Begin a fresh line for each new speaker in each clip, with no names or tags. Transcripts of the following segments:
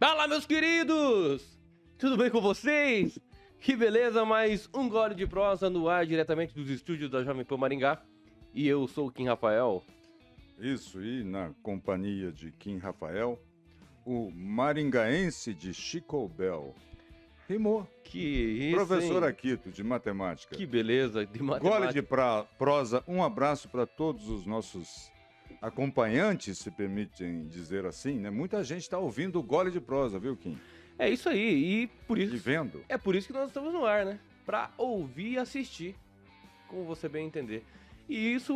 Fala, meus queridos! Tudo bem com vocês? Que beleza, mais um Gole de Prosa no ar, diretamente dos estúdios da Jovem Pan Maringá. E eu sou o Kim Rafael.
Isso, e na companhia de Kim Rafael, o maringaense de Chico Bell. Rimou.
Que isso,
Professor
hein?
Aquito, de matemática.
Que beleza, de
Gole
matemática.
de prosa, um abraço para todos os nossos acompanhantes, se permitem dizer assim, né? Muita gente está ouvindo o Gole de Prosa, viu, Kim?
É isso aí, e por
E
isso...
vendo.
É por isso que nós estamos no ar, né? Pra ouvir e assistir, como você bem entender. E isso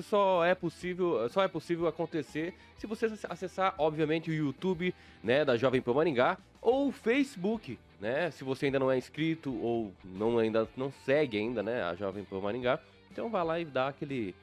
só é possível acontecer se você acessar, obviamente, o YouTube, né, da Jovem Pan Maringá ou o Facebook, né? Se você ainda não é inscrito ou ainda não segue ainda, né, a Jovem Pan Maringá, então vai lá e dá aquele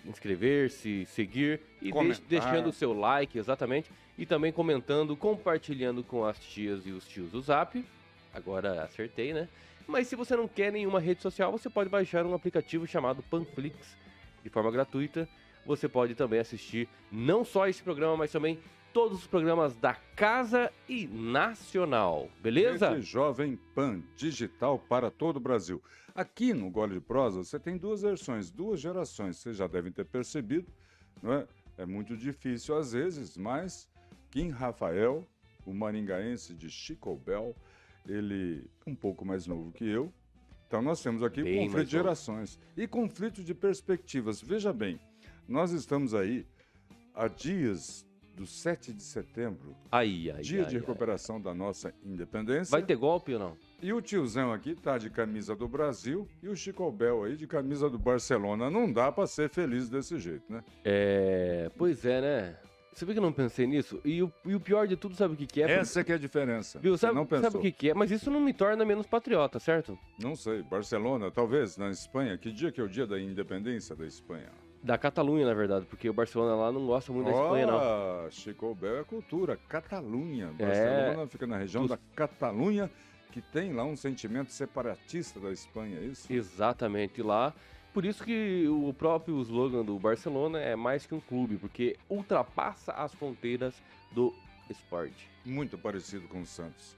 inscrever-se, seguir e deixando o seu like, exatamente, e também comentando, compartilhando com as tias e os tios do Zap. Agora acertei, né? Mas se você não quer nenhuma rede social, você pode baixar um aplicativo chamado Panflix de forma gratuita. Você pode também assistir não só esse programa, mas também todos os programas da Casa e Nacional. Beleza?
Rede Jovem Pan, digital para todo o Brasil. Aqui no Gole de Prosa, você tem duas versões, duas gerações. Vocês já devem ter percebido, não é? É muito difícil às vezes, mas Kim Rafael, o maringaense de Chico Bell, ele é um pouco mais novo que eu. Então nós temos aqui
Bem
conflito de
mais novo.
gerações e conflito de perspectivas. Veja bem, nós estamos aí há dias do 7 de setembro, dia de recuperação da nossa independência.
Vai ter golpe ou não?
E o tiozão aqui tá de camisa do Brasil e o Chico Bell aí de camisa do Barcelona. Não dá pra ser feliz desse jeito, né?
Pois é, né? Você vê que eu não pensei nisso? E o pior de tudo, sabe o que é?
Essa é que é a diferença.
Viu?
Você
Sabe,
não pensou?
sabe o que é? Mas isso não me torna menos patriota, certo?
Não sei. Barcelona, talvez, na Espanha. Que dia que é o dia da independência da Espanha?
Da Catalunha, na verdade, porque o Barcelona lá não gosta muito da Espanha, não.
Ah, Chico Bell é cultura. Catalunha. Barcelona fica na região da Catalunha, que tem lá um sentimento separatista da Espanha, é isso?
Exatamente, lá. Por isso que o próprio slogan do Barcelona é mais que um clube, porque ultrapassa as fronteiras do esporte.
Muito parecido com o Santos.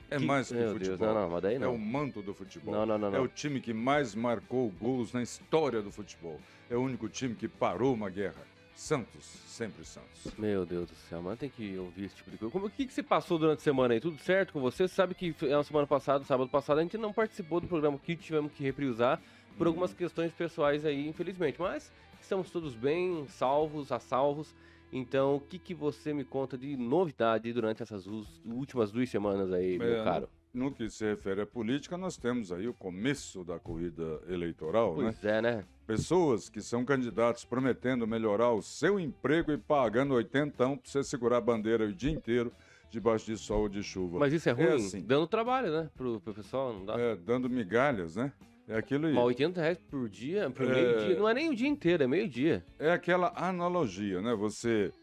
É
Que-
mais que
Meu
futebol.
Deus, não, mas daí
É
não.
o manto do futebol.
Não.
É o time que mais marcou gols na história do futebol. É o único time que parou uma guerra. Santos, sempre Santos.
Meu Deus do céu, mano, tem que ouvir esse tipo de coisa. O que você passou durante a semana aí? Tudo certo com você? Você sabe que na semana passada, sábado passado, a gente não participou do programa que tivemos que reprisar por algumas questões pessoais aí, infelizmente. Mas estamos todos bem, salvos, a salvos. Então, o que você me conta de novidade durante essas últimas 2 semanas aí, meu caro?
No que se refere à política, nós temos aí o começo da corrida eleitoral, né?
Pois é, né?
Pessoas que são candidatos prometendo melhorar o seu emprego e pagando 80 para você segurar a bandeira o dia inteiro debaixo de sol ou de chuva.
Mas isso é ruim,
assim.
dando trabalho, né? Pro pessoal, não dá.
Dando migalhas, né? É aquilo aí.
Mas R$80 por dia, por meio-dia, não é nem o dia inteiro, é meio-dia.
É aquela analogia, né? Você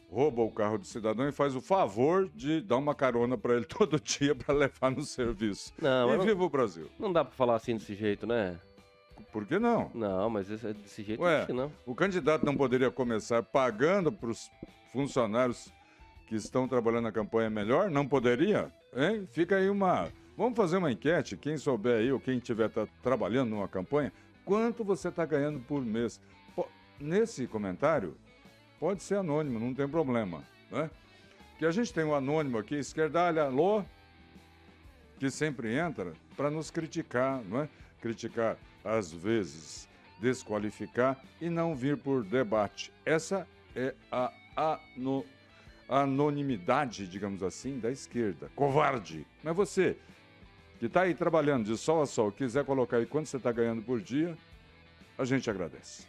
rouba o carro do cidadão e faz o favor de dar uma carona para ele todo dia para levar no serviço.
Não, mas
E viva o Brasil.
não dá pra falar assim desse jeito, né?
Por que não?
Não, mas desse jeito
Ué,
acho que não.
o candidato não poderia começar pagando para os funcionários que estão trabalhando na campanha melhor? Não poderia? Hein? Fica aí uma... Vamos fazer uma enquete, quem souber aí ou quem estiver trabalhando numa campanha, quanto você está ganhando por mês? Nesse comentário, pode ser anônimo, não tem problema, né? Que a gente tem um anônimo aqui, esquerdalha, alô, que sempre entra para nos criticar, não é? Criticar, às vezes, desqualificar e não vir por debate. Essa é a anonimidade, digamos assim, da esquerda. Covarde. Mas você, que está aí trabalhando de sol a sol, quiser colocar aí quanto você está ganhando por dia, a gente agradece.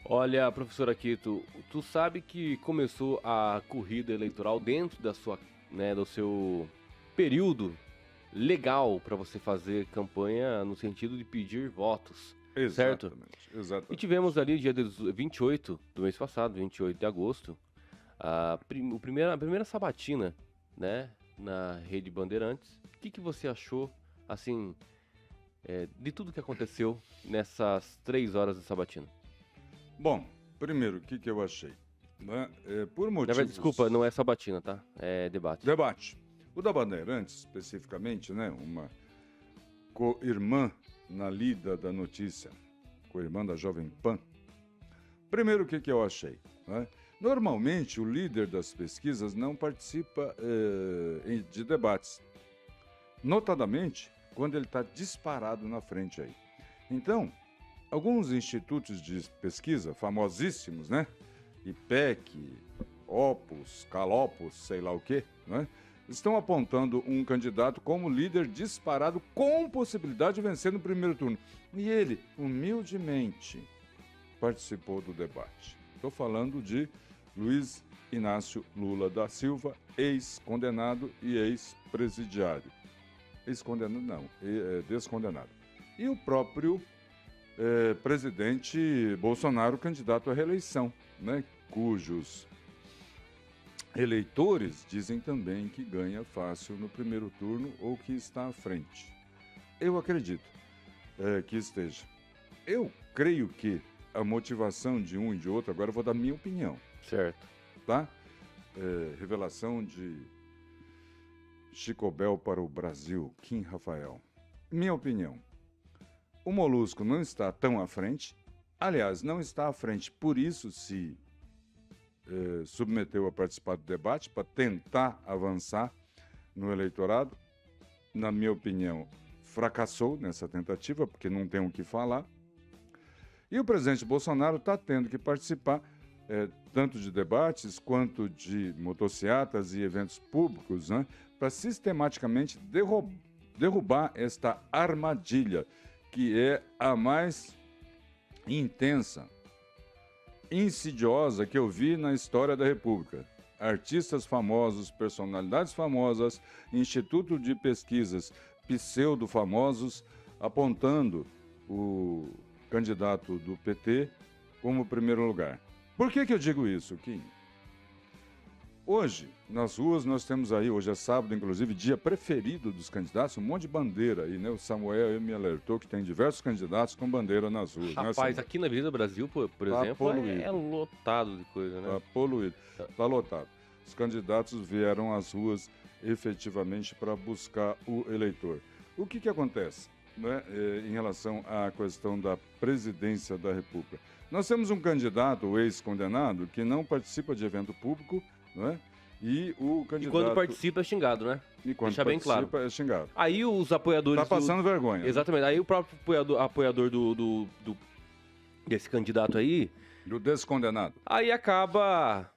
Olha, professor Aquito, tu sabe que começou a corrida eleitoral dentro da sua, né, do seu período legal para você fazer campanha no sentido de pedir votos, certo?
Exatamente.
E tivemos ali dia 28 do mês passado, 28 de agosto, a primeira sabatina, né, na Rede Bandeirantes. O que você achou, assim, de tudo que aconteceu nessas 3 horas de sabatina?
Bom, primeiro, o que eu achei? Né? Por motivos...
Desculpa, não é sabatina, tá? É debate.
Debate. O da Bandeirantes, especificamente, né? Uma co-irmã na lida da notícia, co-irmã da Jovem Pan. Primeiro, o que eu achei? Né? Normalmente, o líder das pesquisas não participa de debates. Notadamente, quando ele está disparado na frente aí. Então, alguns institutos de pesquisa, famosíssimos, né? IPEC, Opus, Calopus, sei lá o quê, né? Estão apontando um candidato como líder disparado com possibilidade de vencer no primeiro turno. E ele, humildemente, participou do debate. Estou falando de Luiz Inácio Lula da Silva, ex-condenado e ex-presidiário. Ex-condenado não, descondenado. E o próprio presidente Bolsonaro, candidato à reeleição, né, cujos eleitores dizem também que ganha fácil no primeiro turno ou que está à frente. Eu acredito que esteja. Eu creio que a motivação de um e de outro, agora eu vou dar minha opinião.
Certo.
Tá? Revelação de Chico Bel para o Brasil, Kim Rafael. Minha opinião. O Molusco não está tão à frente. Aliás, não está à frente, por isso se submeteu a participar do debate, para tentar avançar no eleitorado. Na minha opinião, fracassou nessa tentativa, porque não tem o que falar. E o presidente Bolsonaro está tendo que participar tanto de debates quanto de motocicletas e eventos públicos, né, para sistematicamente derrubar esta armadilha, que é a mais intensa, insidiosa que eu vi na história da República. Artistas famosos, personalidades famosas, instituto de pesquisas pseudo-famosos, apontando o candidato do PT como primeiro lugar. Por que eu digo isso, Kim? Hoje, nas ruas, nós temos aí, hoje é sábado, inclusive, dia preferido dos candidatos, um monte de bandeira aí, né? O Samuel me alertou que tem diversos candidatos com bandeira nas ruas.
Rapaz, né, aqui na Avenida Brasil, por exemplo, é lotado de coisa, né?
Tá poluído, tá lotado. Os candidatos vieram às ruas efetivamente para buscar o eleitor. O que acontece, né, em relação à questão da presidência da República? Nós temos um candidato, o ex-condenado, que não participa de evento público, não é? E o candidato...
E quando participa é xingado, né?
E quando
deixa bem claro.
É xingado.
Aí os apoiadores...
Tá passando vergonha.
Exatamente. Aí o próprio apoiador desse candidato aí...
Do descondenado.
Aí acaba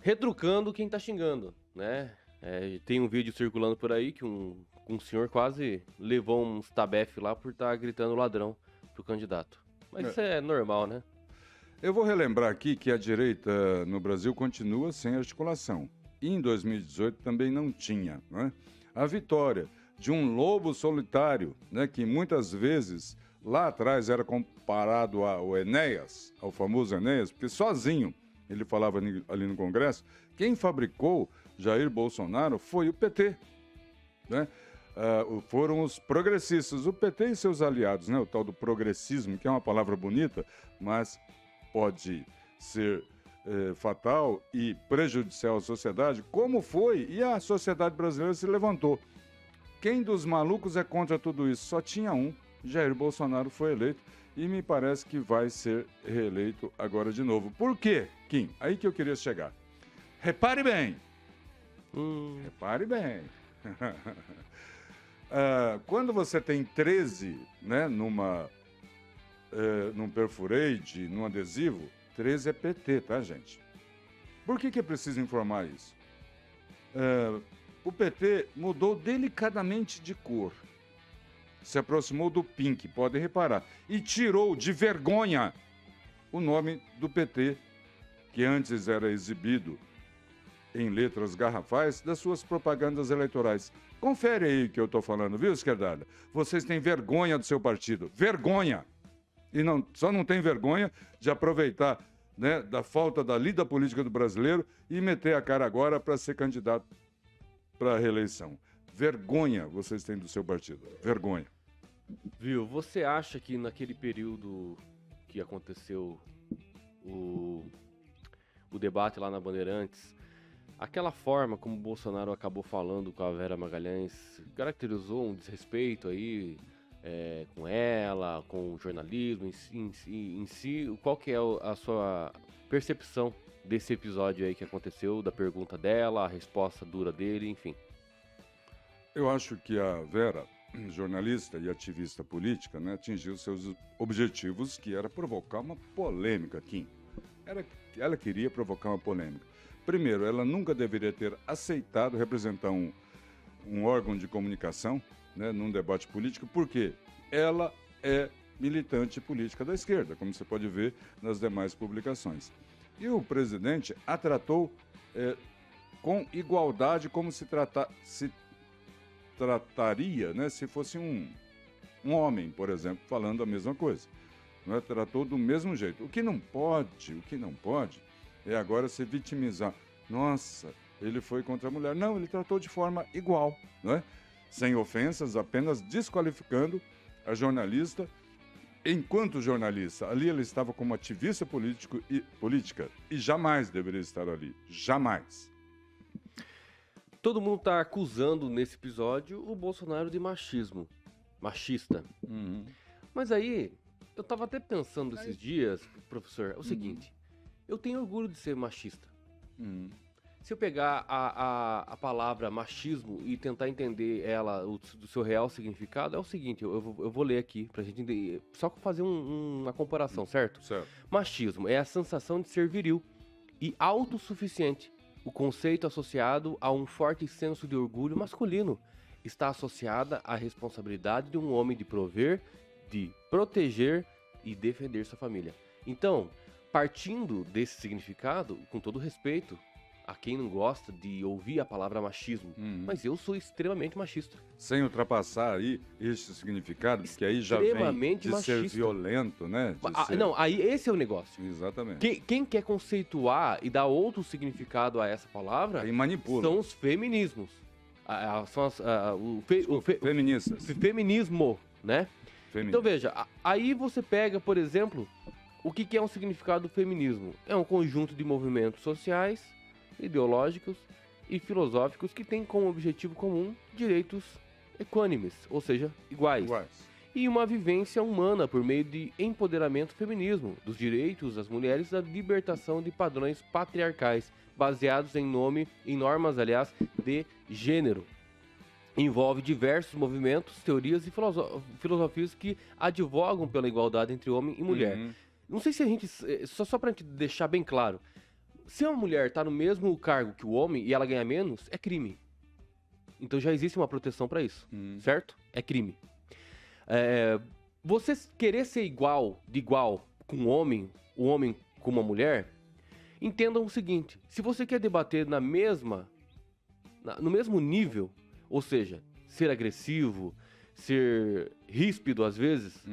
retrucando quem tá xingando, né? Tem um vídeo circulando por aí que um senhor quase levou uns tabef lá por estar gritando ladrão pro candidato. Mas isso é normal, né?
Eu vou relembrar aqui que a direita no Brasil continua sem articulação. E em 2018 também não tinha, né? A vitória de um lobo solitário, né, que muitas vezes lá atrás era comparado ao Enéas, ao famoso Enéas, porque sozinho, ele falava ali no Congresso, quem fabricou Jair Bolsonaro foi o PT, né? Foram os progressistas, o PT e seus aliados, né? O tal do progressismo, que é uma palavra bonita, mas pode ser fatal e prejudicial à sociedade, como foi, e a sociedade brasileira se levantou. Quem dos malucos é contra tudo isso? Só tinha um, Jair Bolsonaro foi eleito e me parece que vai ser reeleito agora de novo. Por quê, Kim? Aí que eu queria chegar. Repare bem. Repare bem. Quando você tem 13, né, num perfurate, num adesivo, 13 é PT, tá, gente? Por que é preciso informar isso? O PT mudou delicadamente de cor. Se aproximou do pink, podem reparar. E tirou de vergonha o nome do PT, que antes era exibido em letras garrafais das suas propagandas eleitorais. Confere aí o que eu estou falando, viu, esquerdada? Vocês têm vergonha do seu partido. Vergonha! E só não tem vergonha de aproveitar, né, da falta da lida política do brasileiro e meter a cara agora para ser candidato para a reeleição. Vergonha vocês têm do seu partido. Vergonha.
Viu, você acha que naquele período que aconteceu o o debate lá na Bandeirantes, aquela forma como o Bolsonaro acabou falando com a Vera Magalhães caracterizou um desrespeito aí com ela, com o jornalismo em si. Qual que é a sua percepção desse episódio aí que aconteceu, da pergunta dela, a resposta dura dele, enfim?
Eu acho que a Vera, jornalista e ativista política, né, atingiu seus objetivos, que era provocar uma polêmica, Kim. Ela queria provocar uma polêmica. Primeiro, ela nunca deveria ter aceitado representar um órgão de comunicação, né, num debate político, porque ela é militante política da esquerda, como você pode ver nas demais publicações. E o presidente a tratou com igualdade, como se trataria, né, se fosse um homem, por exemplo, falando a mesma coisa. Não é? Tratou do mesmo jeito. O que não pode é agora se vitimizar. Nossa, ele foi contra a mulher. Não, ele tratou de forma igual, não é? Sem ofensas, apenas desqualificando a jornalista. Enquanto jornalista, ali ela estava como ativista política e jamais deveria estar ali. Jamais.
Todo mundo está acusando nesse episódio o Bolsonaro de machismo. Machista.
Uhum.
Mas aí, eu estava até pensando esses dias, professor, é o seguinte. Eu tenho orgulho de ser machista. Se eu pegar a palavra machismo e tentar entender ela, do seu real significado, é o seguinte, eu vou ler aqui pra gente entender, só fazer uma comparação, certo?
Certo.
Machismo é a sensação de ser viril e autossuficiente. O conceito associado a um forte senso de orgulho masculino está associada à responsabilidade de um homem de prover, de proteger e defender sua família. Então, partindo desse significado, com todo respeito a quem não gosta de ouvir a palavra machismo, mas eu sou extremamente machista.
Sem ultrapassar aí este significado, que aí já vem de ser violento, né?
Não, aí esse é o negócio.
Exatamente.
Quem quer conceituar e dar outro significado a essa palavra
aí manipula.
São os feminismos. São
feministas.
Feminismo, né? Então veja, aí você pega, por exemplo, o que é um significado do feminismo? É um conjunto de movimentos sociais, ideológicos e filosóficos que têm como objetivo comum direitos equânimes, ou seja, iguais. E uma vivência humana por meio de empoderamento feminismo, dos direitos das mulheres e da libertação de padrões patriarcais, baseados em normas, aliás, de gênero. Envolve diversos movimentos, teorias e filosofias que advogam pela igualdade entre homem e mulher. Não sei se a gente, só pra gente deixar bem claro, se uma mulher tá no mesmo cargo que o homem e ela ganha menos, é crime. Então já existe uma proteção para isso, certo? É crime. Você querer ser igual com o homem com uma mulher, entendam o seguinte: se você quer debater no mesmo nível, ou seja, ser agressivo, ser ríspido às vezes,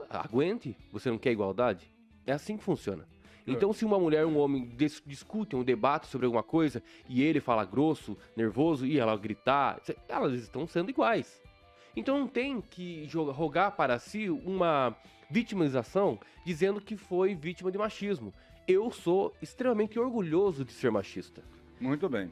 aguente. Você não quer igualdade? É assim que funciona. Então, se uma mulher e um homem discutem um debate sobre alguma coisa e ele fala grosso, nervoso e ela gritar, elas estão sendo iguais. Então, não tem que rogar para si uma vitimização dizendo que foi vítima de machismo. Eu sou extremamente orgulhoso de ser machista.
Muito bem.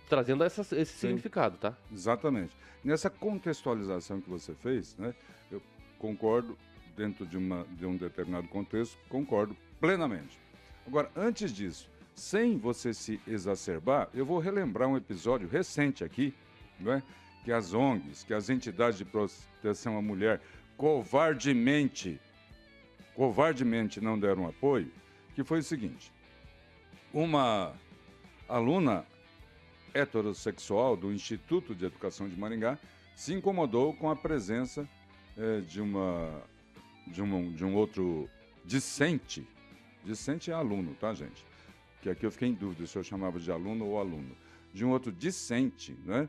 Trazendo esse significado, tá?
Exatamente. Nessa contextualização que você fez, né, eu concordo, dentro de um determinado contexto, concordo plenamente. Agora, antes disso, sem você se exacerbar, eu vou relembrar um episódio recente aqui, não é? Que as ONGs, que as entidades de proteção à mulher covardemente não deram apoio, que foi o seguinte: uma aluna heterossexual do Instituto de Educação de Maringá se incomodou com a presença de um outro discente. Discente é aluno, tá, gente? Que aqui eu fiquei em dúvida se eu chamava de aluno ou aluno. De um outro discente, né?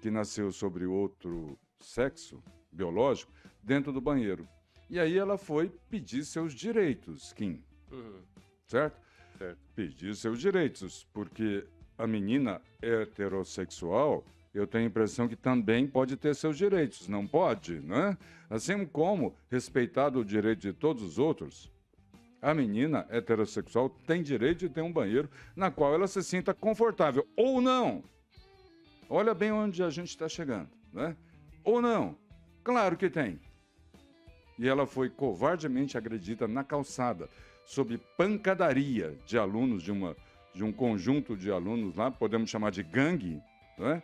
Que nasceu sobre outro sexo biológico dentro do banheiro. E aí ela foi pedir seus direitos, Kim. Certo?
Certo.
Pedir seus direitos, porque a menina heterossexual, eu tenho a impressão que também pode ter seus direitos, não pode, né? Assim como, respeitado o direito de todos os outros, A menina heterossexual tem direito de ter um banheiro na qual ela se sinta confortável. Ou não. Olha bem onde a gente está chegando, né? Ou não. Claro que tem. E ela foi covardemente agredida na calçada, sob pancadaria de alunos de um conjunto de alunos lá, podemos chamar de gangue, né?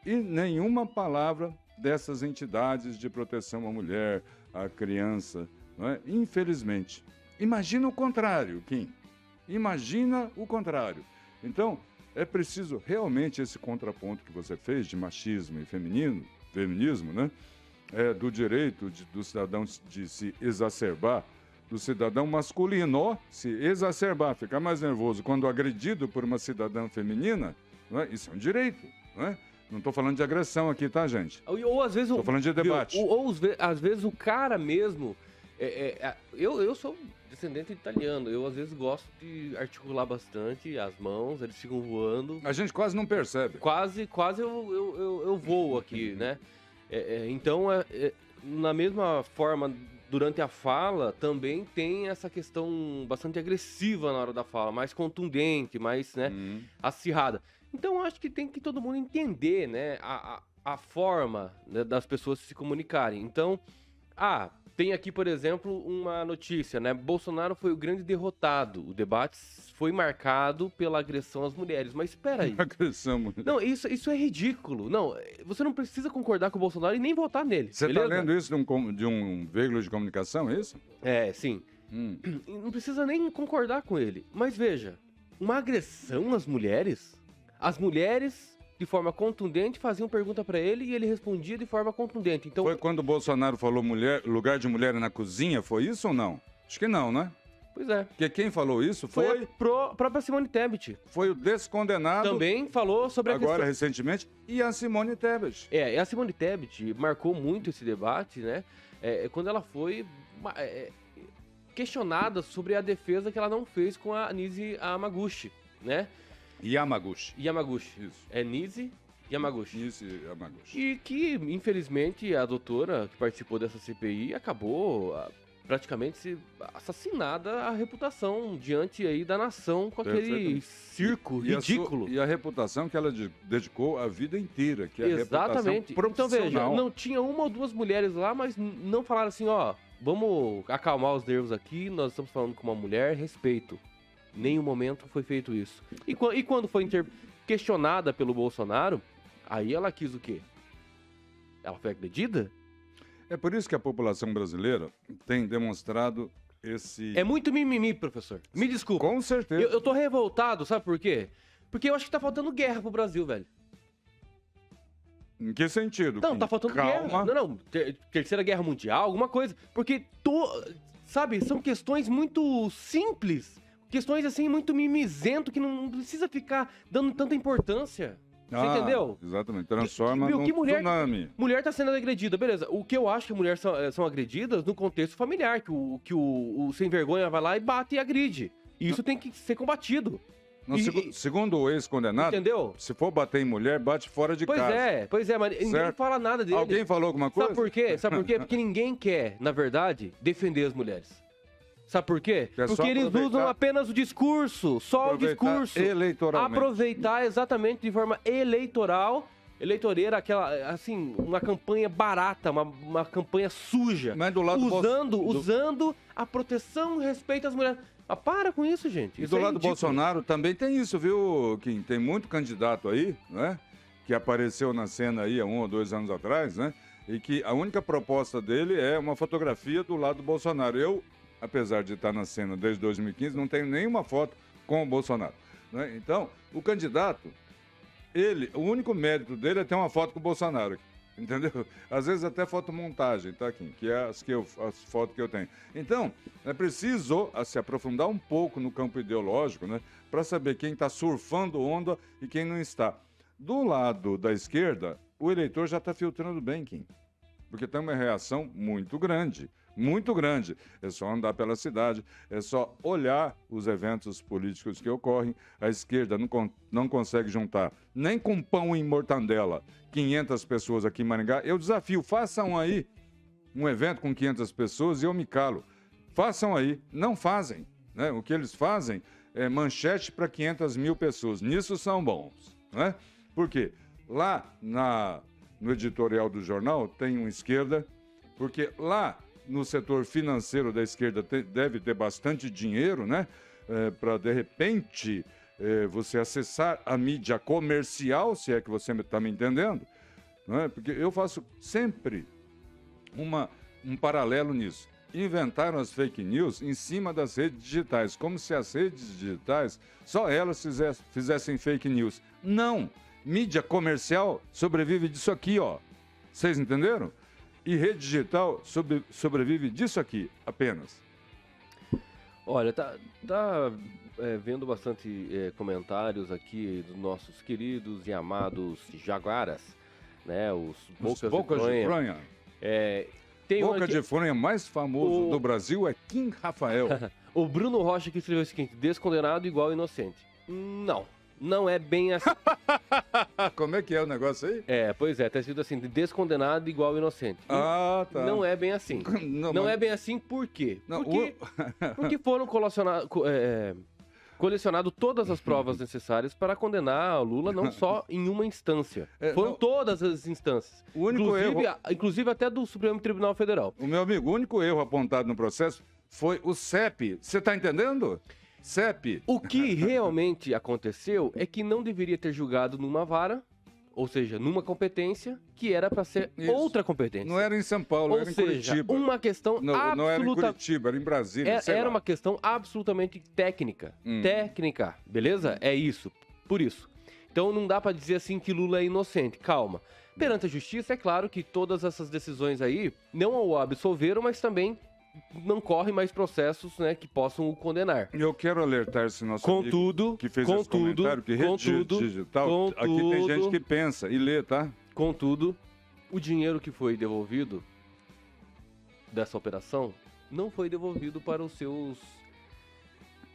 E nenhuma palavra dessas entidades de proteção à mulher, à criança, não é? Infelizmente. Imagina o contrário, Kim. Imagina o contrário. Então, é preciso realmente esse contraponto que você fez de machismo e feminismo, né? Do direito do cidadão de se exacerbar, do cidadão masculino se exacerbar, ficar mais nervoso quando agredido por uma cidadã feminina, não é? Isso é um direito, não é? Não estou falando de agressão aqui, tá, gente?
Ou às vezes...
Estou falando de debate.
Ou às vezes o cara mesmo... Eu sou descendente de italiano, eu às vezes gosto de articular bastante as mãos, eles ficam voando.
A gente quase não percebe.
Quase eu voo aqui, né? Então, na mesma forma, durante a fala, também tem essa questão bastante agressiva na hora da fala, mais contundente, mais, né, acirrada. Então, acho que tem que todo mundo entender, né, a forma, né, das pessoas se comunicarem. Então, tem aqui, por exemplo, uma notícia, né? Bolsonaro foi o grande derrotado. O debate foi marcado pela agressão às mulheres. Mas espera aí.
Agressão, mulher.
Não, isso é ridículo. Não, você não precisa concordar com o Bolsonaro e nem votar nele.
Você está lendo isso de um veículo de comunicação, é isso?
Sim. Não precisa nem concordar com ele. Mas veja, uma agressão às mulheres? As mulheres, de forma contundente, faziam pergunta para ele e ele respondia de forma contundente. Então,
foi quando o Bolsonaro falou lugar de mulher na cozinha, foi isso ou não? Acho que não, né?
Pois é.
Porque quem falou isso
foi a própria Simone Tebet.
Foi o descondenado.
Também falou sobre a questão...
Agora, recentemente, e a Simone Tebet.
A Simone Tebet marcou muito esse debate, né? Quando ela foi questionada sobre a defesa que ela não fez com a Nise Yamaguchi, né?
Yamaguchi.
Isso. É Nise Yamaguchi.
Nise Yamaguchi.
E que, infelizmente, a doutora que participou dessa CPI acabou praticamente assassinada a reputação diante aí da nação com aquele circo ridículo.
E a reputação que ela dedicou a vida inteira, que é
exatamente.
A reputação profissional.
Então veja, não tinha uma ou duas mulheres lá, mas não falaram assim, vamos acalmar os nervos aqui, nós estamos falando com uma mulher, respeito. Nenhum momento foi feito isso. E quando foi questionada pelo Bolsonaro, aí ela quis o quê? Ela foi agredida?
É por isso que a população brasileira tem demonstrado esse...
É muito mimimi, professor. Me desculpa.
Com certeza.
Eu tô revoltado, sabe por quê? Porque eu acho que tá faltando guerra pro Brasil, velho.
Em que sentido?
Não, tá faltando guerra. Não. Terceira Guerra Mundial, alguma coisa. Porque, sabe, são questões muito simples. Questões, assim, muito mimizento, que não precisa ficar dando tanta importância. Você entendeu?
Exatamente. Transforma num tsunami.
Mulher tá sendo agredida, beleza. O que eu acho que mulheres são agredidas no contexto familiar, que o sem vergonha vai lá e bate e agride. E isso tem que ser combatido.
Segundo o ex-condenado,
entendeu?
Se for bater em mulher, bate fora de casa.
Pois é, mas ninguém fala nada dele.
Alguém falou alguma coisa?
Sabe por quê? Porque ninguém quer, na verdade, defender as mulheres. Sabe por quê? Porque eles usam apenas o discurso, só o discurso.
Eleitoralmente.
Aproveitar exatamente de forma eleitoreira, aquela, assim, uma campanha barata, uma campanha suja.
Mas do lado
usando a proteção e respeito às mulheres. Para com isso, gente.
E do lado do Bolsonaro também tem isso, viu, Kim? Tem muito candidato aí, né? Que apareceu na cena aí há 1 ou 2 anos atrás, né? E que a única proposta dele é uma fotografia do lado do Bolsonaro. Eu, apesar de estar na cena desde 2015, não tenho nenhuma foto com o Bolsonaro, né? Então, o candidato, o único mérito dele é ter uma foto com o Bolsonaro, entendeu? Às vezes até fotomontagem, tá, Kim? Que é as fotos que eu tenho. Então, é preciso se aprofundar um pouco no campo ideológico, né? Para saber quem está surfando onda e quem não está. Do lado da esquerda, o eleitor já está filtrando bem, Kim. Porque tem uma reação muito grande. Muito grande. É só andar pela cidade, é só olhar os eventos políticos que ocorrem. A esquerda não consegue juntar nem com pão e mortandela 500 pessoas aqui em Maringá. Eu desafio, façam aí um evento com 500 pessoas e eu me calo. Façam aí. Não fazem. né? O que eles fazem é manchete para 500 mil pessoas. Nisso são bons, né? Por quê? Lá no editorial do jornal tem uma esquerda, porque lá no setor financeiro da esquerda deve ter bastante dinheiro, né? Para, de repente, você acessar a mídia comercial, se é que você está me entendendo, não é? Porque eu faço sempre um paralelo nisso. Inventaram as fake news em cima das redes digitais, como se as redes digitais, só elas fizessem fake news. Não! Mídia comercial sobrevive disso aqui, ó. Vocês entenderam? E rede digital sobrevive disso aqui, apenas.
Olha, tá vendo bastante comentários aqui dos nossos queridos e amados jaguaras, né? Os Bocas de Fronha.
Boca de Fronha mais famoso do Brasil é Kim Rafael.
O Bruno Rocha que escreveu o seguinte: descondenado igual inocente. Não é bem assim.
Como é que é o negócio aí?
Pois é, tá escrito assim, descondenado igual inocente.
Ah, tá.
Não é bem assim. Não é bem assim por quê? Porque foram colecionado todas as provas necessárias para condenar a Lula, não só em uma instância. Foram todas as instâncias.
O único
inclusive até do Supremo Tribunal Federal.
O meu amigo, o único erro apontado no processo foi o CEP. Você está entendendo? CEP.
O que realmente aconteceu é que não deveria ter julgado numa vara, ou seja, numa competência que era para ser outra competência.
Não era em São Paulo, era em Curitiba.
Uma questão absoluta...
Não era em Curitiba, era em Brasília.
Era uma questão absolutamente técnica. Técnica, beleza? É isso. Por isso. Então não dá para dizer assim que Lula é inocente. Calma. Perante a justiça, é claro que todas essas decisões aí não o absolveram, mas também não corre mais processos, né, que possam o condenar.
Eu quero alertar esse nosso amigo que fez esse comentário, que rede digital, aqui tem gente que pensa e lê, tá?
Contudo, o dinheiro que foi devolvido dessa operação não foi devolvido para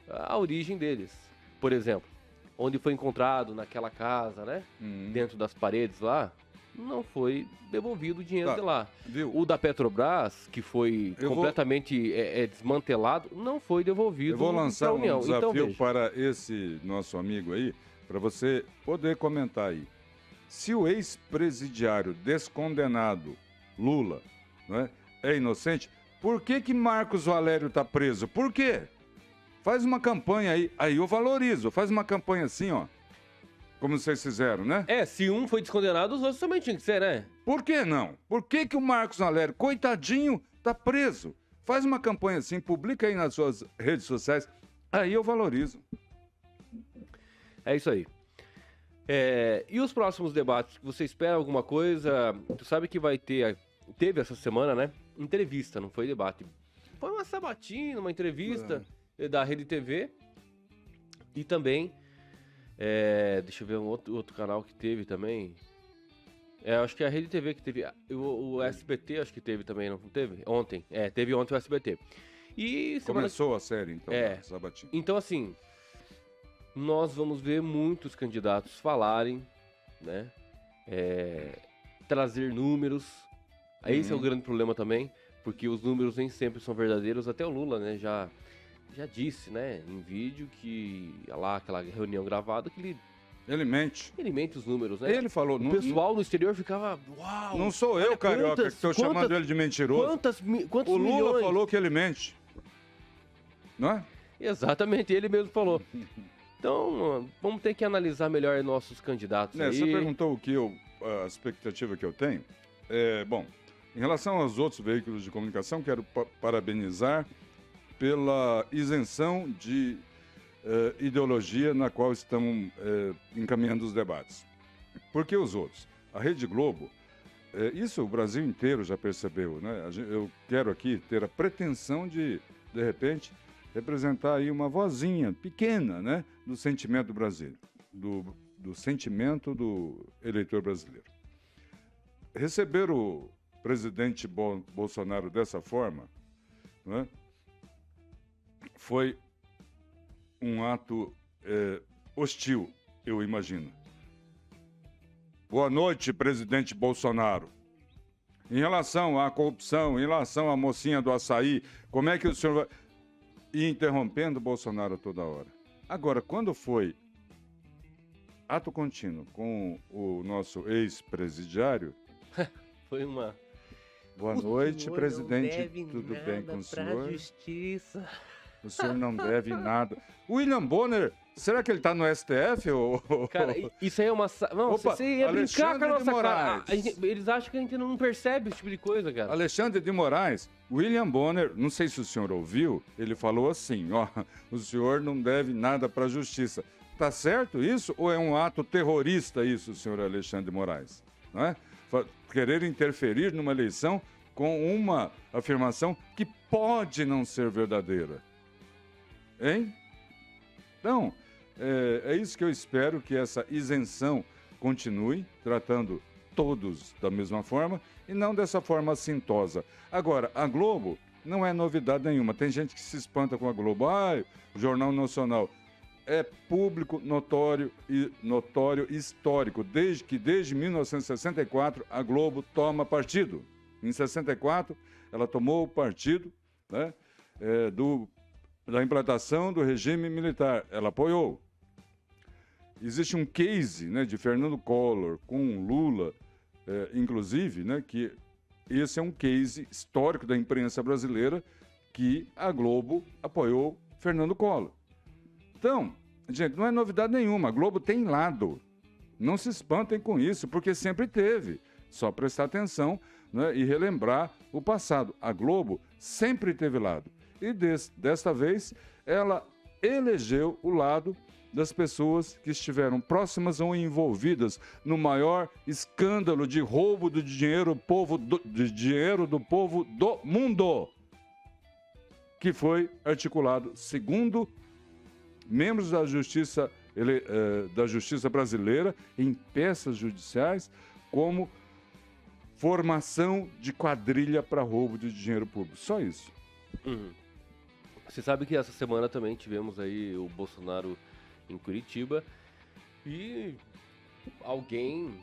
a origem deles. Por exemplo, onde foi encontrado naquela casa, né, dentro das paredes lá, não foi devolvido o dinheiro de lá.
Viu?
O da Petrobras, que foi completamente desmantelado, não foi devolvido.
Eu vou lançar um desafio para esse nosso amigo aí, para você poder comentar aí. Se o ex-presidiário descondenado Lula, não é inocente, por que Marcos Valério está preso? Por quê? Faz uma campanha aí eu valorizo, faz uma campanha assim, ó. Como vocês fizeram, né?
Se um foi descondenado, os outros também tinham que ser, né?
Por que não? Por que o Marcos Valério, coitadinho, tá preso? Faz uma campanha assim, publica aí nas suas redes sociais. Aí eu valorizo.
É isso aí. E os próximos debates? Você espera alguma coisa? Tu sabe que teve essa semana, né? Entrevista, não foi debate. Foi uma sabatina, uma entrevista da Rede TV. E também... deixa eu ver um outro canal que teve também. Acho que a Rede TV que teve. O SBT acho que teve também, não teve? Ontem. Teve ontem o SBT. E
começou a série, então, sabatina.
Então, assim, nós vamos ver muitos candidatos falarem, né? Trazer números. Esse é o grande problema também, porque os números nem sempre são verdadeiros. Até o Lula, né, já disse, né, em vídeo que lá aquela reunião gravada que
ele mente.
Ele mente os números, né?
Ele falou.
O pessoal no exterior ficava, uau.
Não sou eu, carioca, que estou chamando ele de mentiroso.
Quantos
o Lula
milhões?
Falou que ele mente. Não é?
Exatamente, ele mesmo falou. Então, vamos ter que analisar melhor nossos candidatos aí.
Você perguntou a expectativa que eu tenho. Bom, em relação aos outros veículos de comunicação, quero parabenizar pela isenção de ideologia na qual estamos encaminhando os debates. Por que os outros? A Rede Globo, isso o Brasil inteiro já percebeu, né? Eu quero aqui ter a pretensão de repente, representar aí uma vozinha pequena, né, do sentimento brasileiro, do sentimento do eleitor brasileiro. Receber o presidente Bolsonaro dessa forma, né, foi um ato hostil, eu imagino. Boa noite, presidente Bolsonaro. Em relação à corrupção, em relação à mocinha do açaí, como é que o senhor vai... e interrompendo o Bolsonaro toda hora. Agora, quando foi ato contínuo com o nosso ex-presidiário...
Foi uma...
Boa noite, presidente. Tudo bem com o senhor?
Justiça.
O senhor não deve nada. William Bonner, será que ele está no STF? Ou...
Cara, isso aí é uma... Não,
Opa,
você ia brincar com a nossa cara.
Moraes.
Eles acham que a gente não percebe esse tipo de coisa, cara.
Alexandre de Moraes, William Bonner, não sei se o senhor ouviu, ele falou assim, ó, o senhor não deve nada para a justiça. Tá certo isso ou é um ato terrorista isso, senhor Alexandre de Moraes? Não é? Querer interferir numa eleição com uma afirmação que pode não ser verdadeira. Hein? Então, é isso que eu espero, que essa isenção continue, tratando todos da mesma forma e não dessa forma assintosa. Agora, a Globo não é novidade nenhuma. Tem gente que se espanta com a Globo. Ah, o Jornal Nacional é público, notório histórico, desde 1964 a Globo toma partido. Em 64, ela tomou o partido, né, da implantação do regime militar. Ela apoiou. Existe um case, né, de Fernando Collor com Lula, inclusive, né, que esse é um case histórico da imprensa brasileira, que a Globo apoiou Fernando Collor. Então, gente, não é novidade nenhuma. A Globo tem lado. Não se espantem com isso, porque sempre teve. Só prestar atenção, né, e relembrar o passado. A Globo sempre teve lado. E desta vez, ela elegeu o lado das pessoas que estiveram próximas ou envolvidas no maior escândalo de roubo de dinheiro do povo do mundo, que foi articulado, segundo membros da Justiça brasileira, em peças judiciais, como formação de quadrilha para roubo de dinheiro público. Só isso.
Uhum. Você sabe que essa semana também tivemos aí o Bolsonaro em Curitiba e alguém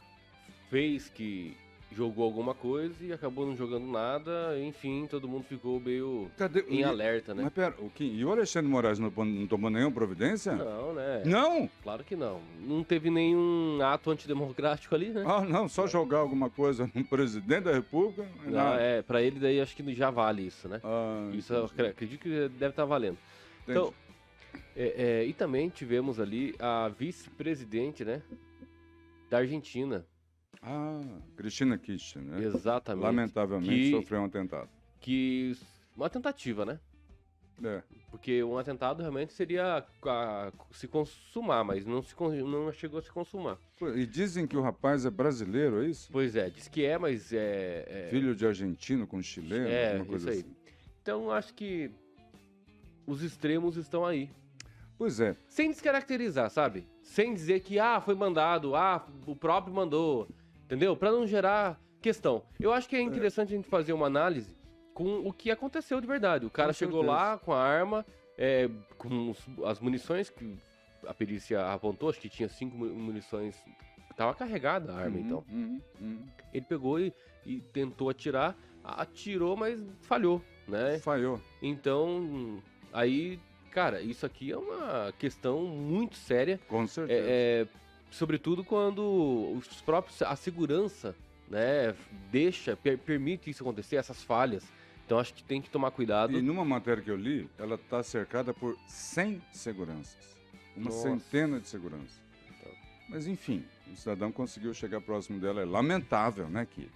fez que jogou alguma coisa e acabou não jogando nada, enfim, todo mundo ficou meio em alerta, né?
Mas pera, e o Alexandre de Moraes não tomou nenhuma providência?
Não, né?
Não?
Claro que não. Não teve nenhum ato antidemocrático ali, né?
Ah, não, só jogar alguma coisa no presidente da República?
Não, pra ele daí acho que já vale isso, né? Isso eu acredito que deve estar valendo. Entendi. Então, e também tivemos ali a vice-presidente, né, da Argentina.
Cristina Kirchner, né?
Exatamente.
Lamentavelmente sofreu um atentado.
Uma tentativa, né? Porque um atentado realmente seria se consumar, mas não chegou a se consumar.
E dizem que o rapaz é brasileiro, é isso?
Pois é, diz que mas
filho de argentino com chileno, alguma coisa
isso aí.
Assim.
Então, acho que os extremos estão aí.
Pois é.
Sem descaracterizar, sabe? Sem dizer que, foi mandado, o próprio mandou, entendeu? Pra não gerar questão. Eu acho que é interessante a gente fazer uma análise com o que aconteceu de verdade. O cara chegou lá com a arma, com as munições que a perícia apontou, acho que tinha 5 munições, tava carregada a arma, então. Ele pegou e tentou atirar, atirou, mas falhou, né?
Falhou.
Então, aí... Cara, isso aqui é uma questão muito séria.
Com certeza.
Sobretudo quando a segurança, né, permite isso acontecer, essas falhas. Então acho que tem que tomar cuidado.
E numa matéria que eu li, ela está cercada por 100 seguranças. Uma centena de seguranças. Então. Mas enfim, o cidadão conseguiu chegar próximo dela. É lamentável, né, que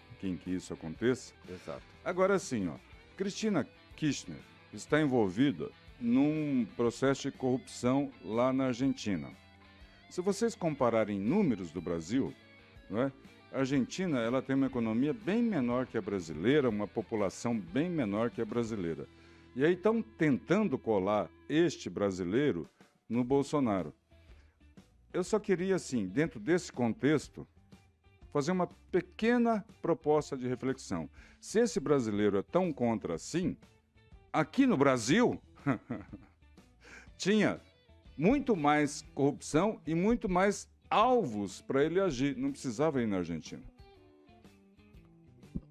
isso aconteça.
Exato.
Agora sim, Cristina Kirchner está envolvida num processo de corrupção lá na Argentina. Se vocês compararem números do Brasil, não é? A Argentina ela tem uma economia bem menor que a brasileira, uma população bem menor que a brasileira. E aí estão tentando colar este brasileiro no Bolsonaro. Eu só queria, assim, dentro desse contexto, fazer uma pequena proposta de reflexão. Se esse brasileiro é tão contra assim, aqui no Brasil... tinha muito mais corrupção e muito mais alvos para ele agir. Não precisava ir na Argentina.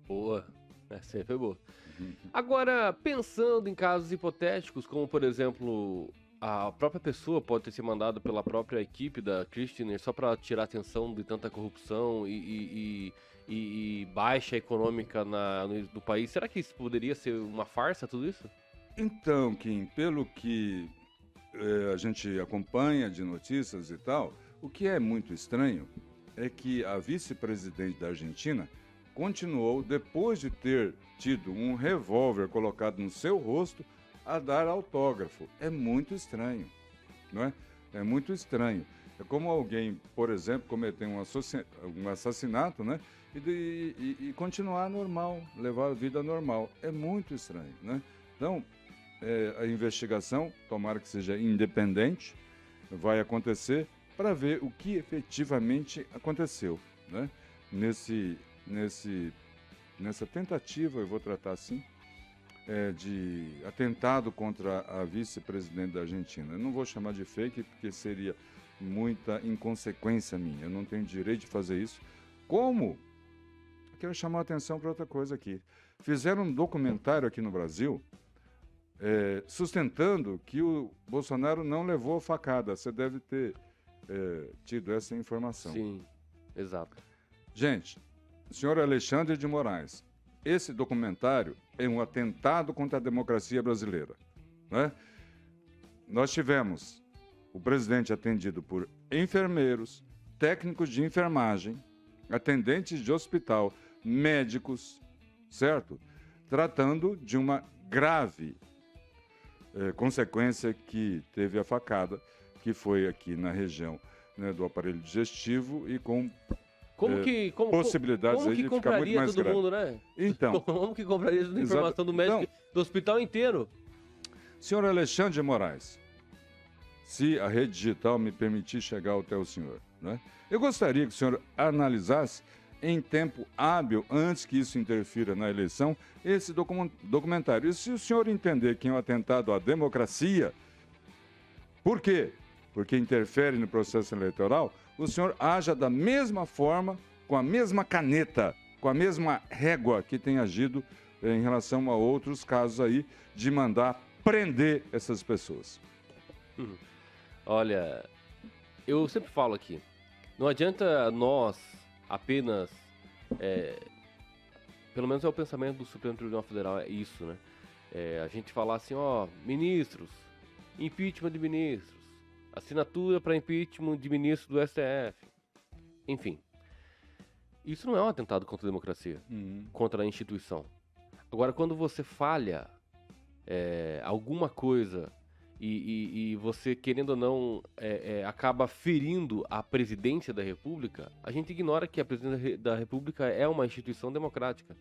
Boa. Essa aí foi boa. Agora, pensando em casos hipotéticos, como por exemplo, a própria pessoa pode ter sido mandada pela própria equipe da Kirchner só para tirar atenção de tanta corrupção e baixa econômica no país, será que isso poderia ser uma farsa, tudo isso?
Então, Kim, pelo que a gente acompanha de notícias e tal, o que é muito estranho é que a vice-presidente da Argentina continuou, depois de ter tido um revólver colocado no seu rosto, a dar autógrafo. É muito estranho, não é? É muito estranho. É como alguém, por exemplo, cometer um assassinato, né? E continuar normal, levar a vida normal. É muito estranho, né? Então, a investigação, tomara que seja independente, vai acontecer para ver o que efetivamente aconteceu, né? Nessa tentativa, eu vou tratar assim, de atentado contra a vice-presidente da Argentina. Eu não vou chamar de fake porque seria muita inconsequência minha. Eu não tenho direito de fazer isso. Como? Eu quero chamar a atenção para outra coisa aqui. Fizeram um documentário aqui no Brasil sustentando que o Bolsonaro não levou facada. Você deve ter tido essa informação.
Sim, exato.
Gente, senhor Alexandre de Moraes, esse documentário é um atentado contra a democracia brasileira, né? Nós tivemos o presidente atendido por enfermeiros, técnicos de enfermagem, atendentes de hospital, médicos, certo? Tratando de uma grave consequência que teve a facada, que foi aqui na região, né, do aparelho digestivo e com possibilidades
como
de ficar muito mais
todo
grave.
mundo, né?
Então,
como que compraria toda a informação do médico,
então,
do hospital inteiro?
Senhor Alexandre de Moraes, se a rede digital me permitir chegar até o senhor, né? Eu gostaria que o senhor analisasse em tempo hábil, antes que isso interfira na eleição, esse documentário. E se o senhor entender que é um atentado à democracia, por quê? Porque interfere no processo eleitoral, o senhor haja da mesma forma, com a mesma caneta, com a mesma régua que tem agido em relação a outros casos aí, de mandar prender essas pessoas.
Olha, eu sempre falo aqui, não adianta nós apenas, pelo menos é o pensamento do Supremo Tribunal Federal, é isso, né? A gente falar assim, ministros, impeachment de ministros, assinatura para impeachment de ministro do STF, enfim. Isso não é um atentado contra a democracia, contra a instituição. Agora, quando você falha alguma coisa e você, querendo ou não, acaba ferindo a presidência da República, a gente ignora que a presidência da República é uma instituição democrática.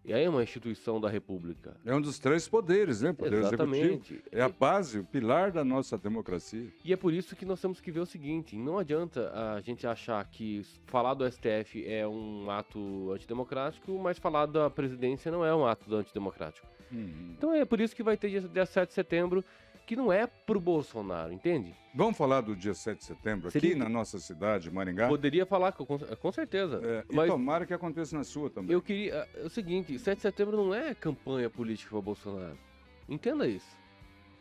E aí é uma instituição da República.
É um dos três poderes, né? Poder
Exatamente.
executivo. É a base, o pilar da nossa democracia.
E é por isso que nós temos que ver o seguinte, não adianta a gente achar que falar do STF é um ato antidemocrático, mas falar da presidência não é um ato antidemocrático. Então é por isso que vai ter dia 7 de setembro, que não é pro Bolsonaro, entende?
Vamos falar do dia 7 de setembro aqui na nossa cidade, Maringá?
Poderia falar, com certeza.
Mas tomara que aconteça na sua também.
Eu queria... É o seguinte, 7 de setembro não é campanha política para Bolsonaro. Entenda isso.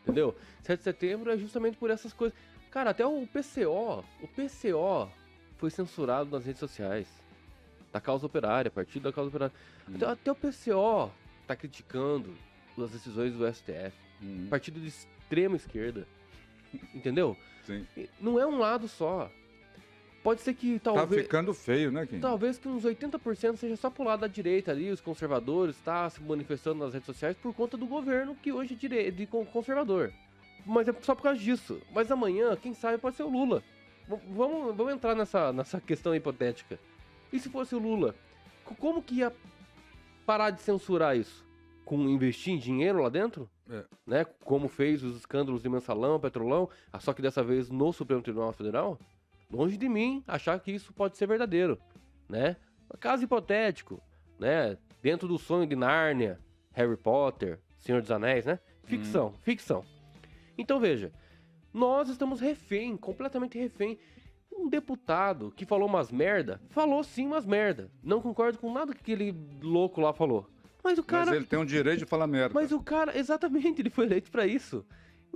Entendeu? 7 de setembro é justamente por essas coisas. Cara, até o PCO foi censurado nas redes sociais. Da causa operária, partido da causa operária. Até o PCO tá criticando as decisões do STF. Partido de extrema esquerda. Entendeu?
Sim.
Não é um lado só. Pode ser que talvez...
Tá ficando feio, né, Kim?
Talvez que uns 80% seja só pro lado da direita ali, os conservadores, tá se manifestando nas redes sociais por conta do governo que hoje é de conservador. Mas é só por causa disso. Mas amanhã, quem sabe, pode ser o Lula. Vamos entrar nessa questão hipotética. E se fosse o Lula? Como que ia parar de censurar isso? Com investir em dinheiro lá dentro? Né? Como fez os escândalos de Mensalão, Petrolão, só que dessa vez no Supremo Tribunal Federal? Longe de mim achar que isso pode ser verdadeiro, né? Caso hipotético, né? Dentro do sonho de Nárnia, Harry Potter, Senhor dos Anéis, né? Ficção. Então veja, nós estamos refém, completamente refém. Um deputado que falou umas merda, falou sim umas merda. Não concordo com nada que aquele louco lá falou. Mas
ele tem o direito de falar merda.
Mas o cara, exatamente, ele foi eleito pra isso.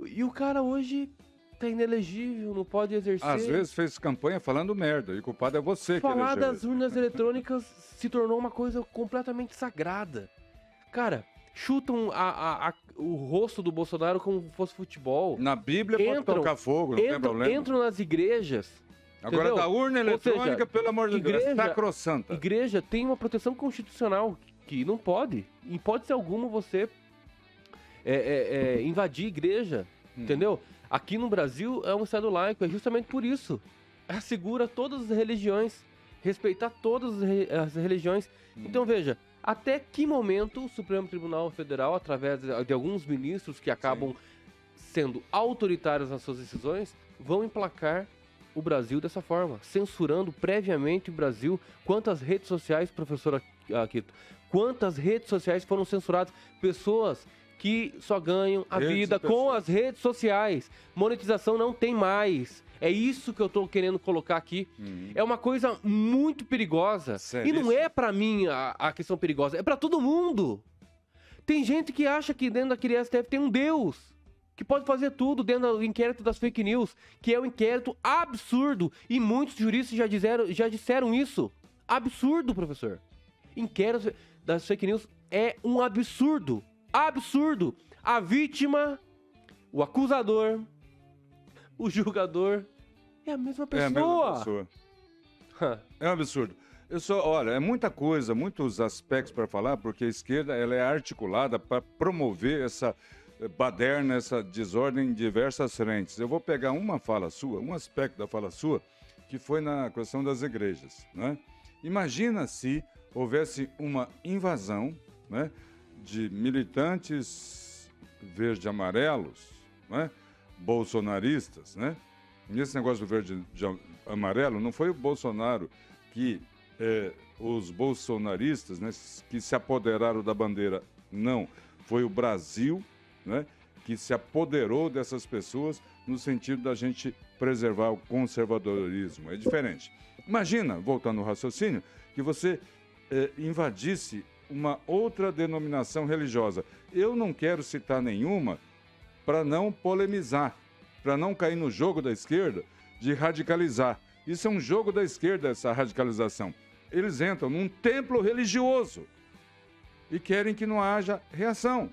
E o cara hoje tá inelegível, não pode exercer.
Às vezes fez campanha falando merda, e o culpado é você que elegeu.
Falar das urnas eletrônicas se tornou uma coisa completamente sagrada. Cara, chutam o rosto do Bolsonaro como se fosse futebol.
Na Bíblia pode tocar fogo, não tem problema.
Entram nas igrejas.
Agora,
entendeu?
da urna eletrônica,
seja,
pelo amor de Deus, é sacrossanta.
Igreja tem uma proteção constitucional que não pode, em hipótese alguma, você invadir igreja, entendeu? Aqui no Brasil é um Estado laico, é justamente por isso. Assegura todas as religiões, respeitar todas as religiões. Então, veja, até que momento o Supremo Tribunal Federal, através de alguns ministros que acabam sendo autoritários nas suas decisões, vão emplacar o Brasil dessa forma, censurando previamente o Brasil? Quantas redes sociais, professor Akito, quantas redes sociais foram censuradas? Pessoas que só ganham a vida com as redes sociais. Monetização não tem mais. É isso que eu tô querendo colocar aqui. É uma coisa muito perigosa. E não é pra mim a questão perigosa, é pra todo mundo. Tem gente que acha que dentro daquele STF tem um Deus que pode fazer tudo dentro do inquérito das fake news, que é um inquérito absurdo. E muitos juristas já disseram isso. Absurdo, professor. Inquérito das fake news é um absurdo. Absurdo. A vítima, o acusador, o julgador é a mesma pessoa.
É a mesma pessoa. É um absurdo. Olha, é muita coisa, muitos aspectos para falar, porque a esquerda ela é articulada para promover essa baderna, essa desordem em diversas frentes. Eu vou pegar uma fala sua, um aspecto da fala sua, que foi na questão das igrejas, né? Imagina se houvesse uma invasão, né, de militantes verde-amarelos, né, bolsonaristas, né? Nesse negócio do verde-amarelo, não foi o Bolsonaro que os bolsonaristas, né, que se apoderaram da bandeira, não. Foi o Brasil, né, que se apoderou dessas pessoas no sentido da gente preservar o conservadorismo. É diferente. Imagina, voltando ao raciocínio, que você invadisse uma outra denominação religiosa. Eu não quero citar nenhuma para não polemizar, para não cair no jogo da esquerda de radicalizar. Isso é um jogo da esquerda, essa radicalização. Eles entram num templo religioso e querem que não haja reação.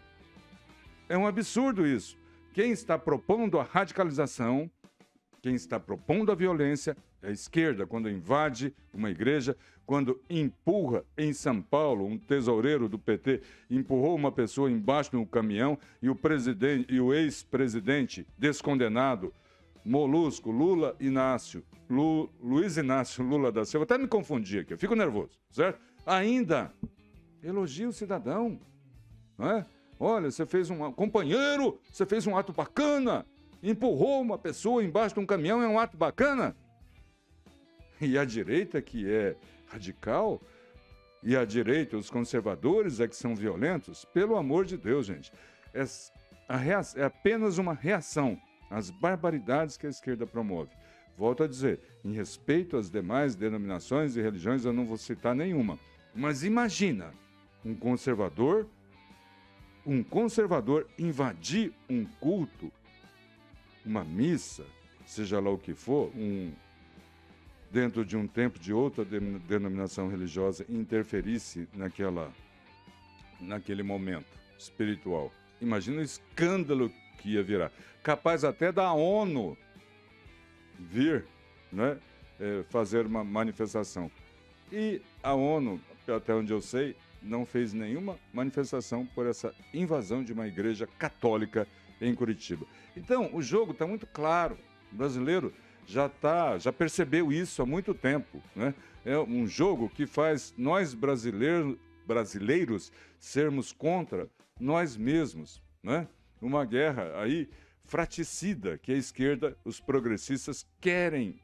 É um absurdo isso. Quem está propondo a radicalização, quem está propondo a violência, é a esquerda, quando invade uma igreja, quando empurra em São Paulo, um tesoureiro do PT empurrou uma pessoa embaixo de um caminhão e o ex-presidente descondenado, Molusco, Luiz Inácio Lula da Silva, até me confundi aqui, eu fico nervoso, certo? Ainda elogia o cidadão, não é? Olha, você fez companheiro, você fez um ato bacana, empurrou uma pessoa embaixo de um caminhão, é um ato bacana. E a direita, que é radical, e a direita, os conservadores é que são violentos, pelo amor de Deus, gente. É apenas uma reação às barbaridades que a esquerda promove. Volto a dizer, em respeito às demais denominações e religiões, eu não vou citar nenhuma. Mas imagina um conservador invadir um culto, uma missa, seja lá o que for, dentro de um templo de outra denominação religiosa, interferisse naquele momento espiritual. Imagina o escândalo que ia virar. Capaz até da ONU vir, né, fazer uma manifestação. E a ONU, até onde eu sei, não fez nenhuma manifestação por essa invasão de uma igreja católica em Curitiba. Então, o jogo está muito claro. O brasileiro já percebeu isso há muito tempo, né? É um jogo que faz nós brasileiros sermos contra nós mesmos, né? Uma guerra aí fraticida que a esquerda, os progressistas querem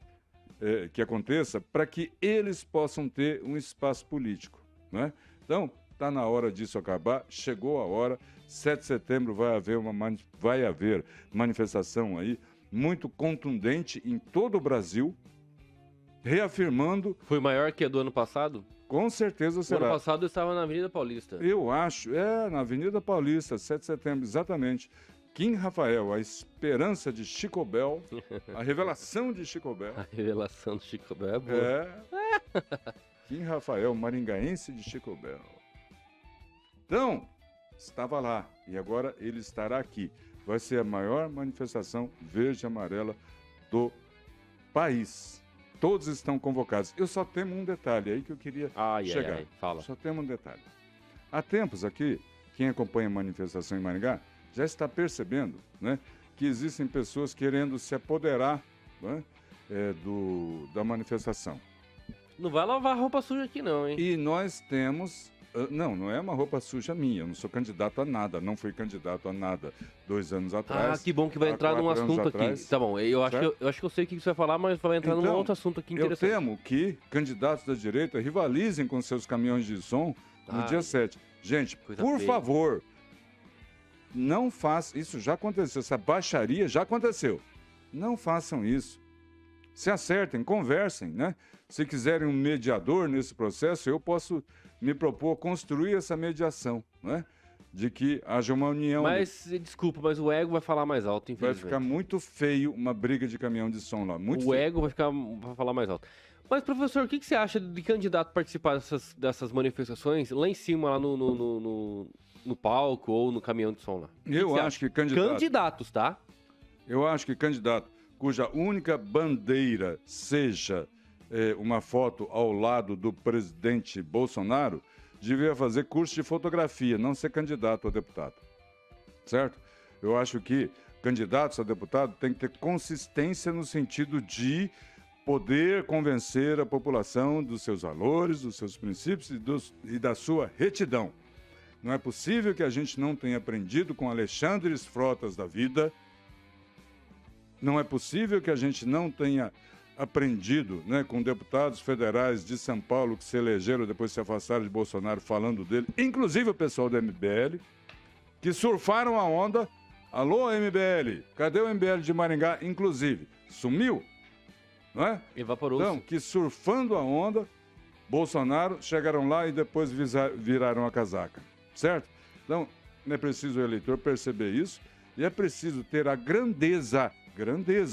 que aconteça para que eles possam ter um espaço político, né? Então, está na hora disso acabar, chegou a hora. 7 de setembro vai haver manifestação aí muito contundente em todo o Brasil, reafirmando...
Foi maior que a do ano passado?
Com certeza será.
No ano passado eu estava na Avenida Paulista.
Eu acho, na Avenida Paulista, 7 de setembro, exatamente. Kim Rafael, a esperança de Chico Bel, a revelação de Chico Bel.
A revelação de Chico Bel é boa.
Kim Rafael, maringaense de Chico Bel. Então, estava lá e agora ele estará aqui. Vai ser a maior manifestação verde e amarela do país. Todos estão convocados. Eu só tenho um detalhe aí que eu queria chegar.
Fala.
Só temos um detalhe. Há tempos aqui, quem acompanha a manifestação em Maringá já está percebendo, né, que existem pessoas querendo se apoderar, né, da manifestação.
Não vai lavar roupa suja aqui não, hein?
E nós temos... Não é uma roupa suja minha, eu não sou candidato a nada, não fui candidato a nada 2 anos atrás.
Ah, que bom que vai entrar num assunto aqui. Tá bom, eu acho que eu sei o que você vai falar, mas vai entrar num outro assunto aqui interessante.
Eu temo que candidatos da direita rivalizem com seus caminhões de som no dia 7. Gente, por favor, não façam, isso já aconteceu, essa baixaria já aconteceu. Não façam isso. Se acertem, conversem, né? Se quiserem um mediador nesse processo, eu posso me propor construir essa mediação, né? De que haja uma união.
Mas, desculpa, mas o ego vai falar mais alto, infelizmente.
Vai ficar muito feio uma briga de caminhão de som lá. Muito feio.
Ego vai falar mais alto. Mas, professor, o que você acha de candidato participar dessas manifestações lá em cima, lá no palco ou no caminhão de som lá?
Eu acho que candidato...
Candidatos, tá?
Eu acho que candidato cuja única bandeira seja uma foto ao lado do presidente Bolsonaro, devia fazer curso de fotografia, não ser candidato a deputado. Certo? Eu acho que candidatos a deputado têm que ter consistência no sentido de poder convencer a população dos seus valores, dos seus princípios e da sua retidão. Não é possível que a gente não tenha aprendido com Alexandres Frotas da vida. Não é possível que a gente não tenha aprendido, né, com deputados federais de São Paulo que se elegeram depois se afastaram de Bolsonaro falando dele, inclusive o pessoal do MBL, que surfaram a onda. Alô, MBL, cadê o MBL de Maringá, inclusive? Sumiu, não é?
Evaporou-se.
Então, que surfando a onda, Bolsonaro chegaram lá e depois viraram a casaca, certo? Então, é preciso o eleitor perceber isso e é preciso ter a grandeza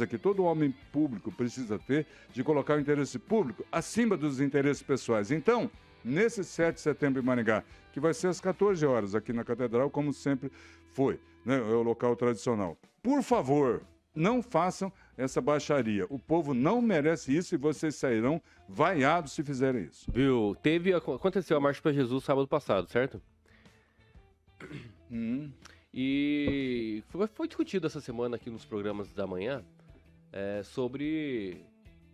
que todo homem público precisa ter, de colocar o interesse público acima dos interesses pessoais. Então, nesse 7 de setembro em Maringá, que vai ser às 14 horas aqui na Catedral, como sempre foi, né? É o local tradicional. Por favor, não façam essa baixaria. O povo não merece isso e vocês sairão vaiados se fizerem isso.
Viu? Aconteceu a Marcha para Jesus sábado passado, certo? E foi discutido essa semana aqui nos programas da manhã sobre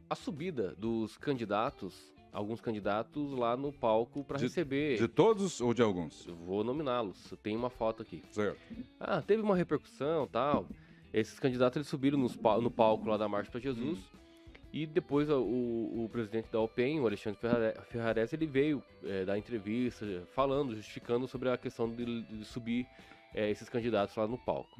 a subida dos candidatos, alguns candidatos lá no palco para receber.
De todos ou de alguns?
Eu vou nominá-los, tem uma foto aqui.
Certo.
Teve uma repercussão e tal. Esses candidatos eles subiram no palco lá da Marcha para Jesus. E depois o presidente da OPEM, o Alexandre Ferrares, ele veio dar entrevista, justificando sobre a questão de subir esses candidatos lá no palco.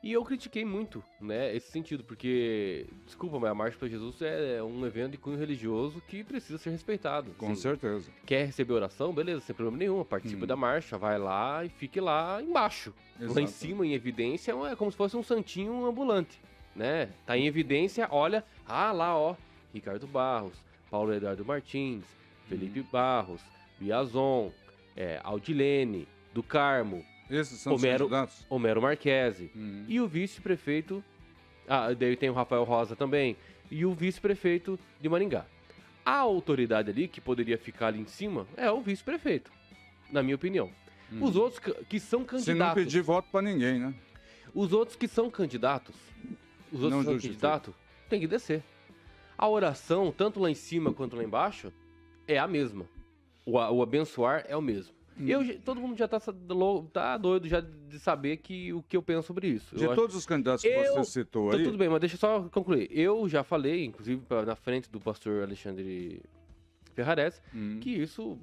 E eu critiquei muito, né, esse sentido, porque, desculpa, mas a Marcha para Jesus é um evento de cunho religioso que precisa ser respeitado.
Com certeza.
Quer receber oração? Beleza, sem problema nenhum, participa da marcha, vai lá e fique lá embaixo. Exato. Lá em cima, em evidência, é como se fosse um santinho ambulante, né? Tá em evidência, olha, lá, ó, Ricardo Barros, Paulo Eduardo Martins, Felipe Barros, Biazon, Aldilene, do Carmo,
esses são os candidatos?
Homero Marquesi. E o vice-prefeito... daí tem o Rafael Rosa também. E o vice-prefeito de Maringá. A autoridade ali, que poderia ficar ali em cima, é o vice-prefeito, na minha opinião. Os outros que são candidatos...
Se não pedir voto pra ninguém, né?
Os outros que são candidatos, tem que descer. A oração, tanto lá em cima quanto lá embaixo, é a mesma. O abençoar é o mesmo. Todo mundo já tá doido já de saber o que eu penso sobre isso.
Todos os candidatos que você citou aí...
Tudo bem, mas deixa eu só concluir. Eu já falei, inclusive na frente do pastor Alexandre Ferrares, que isso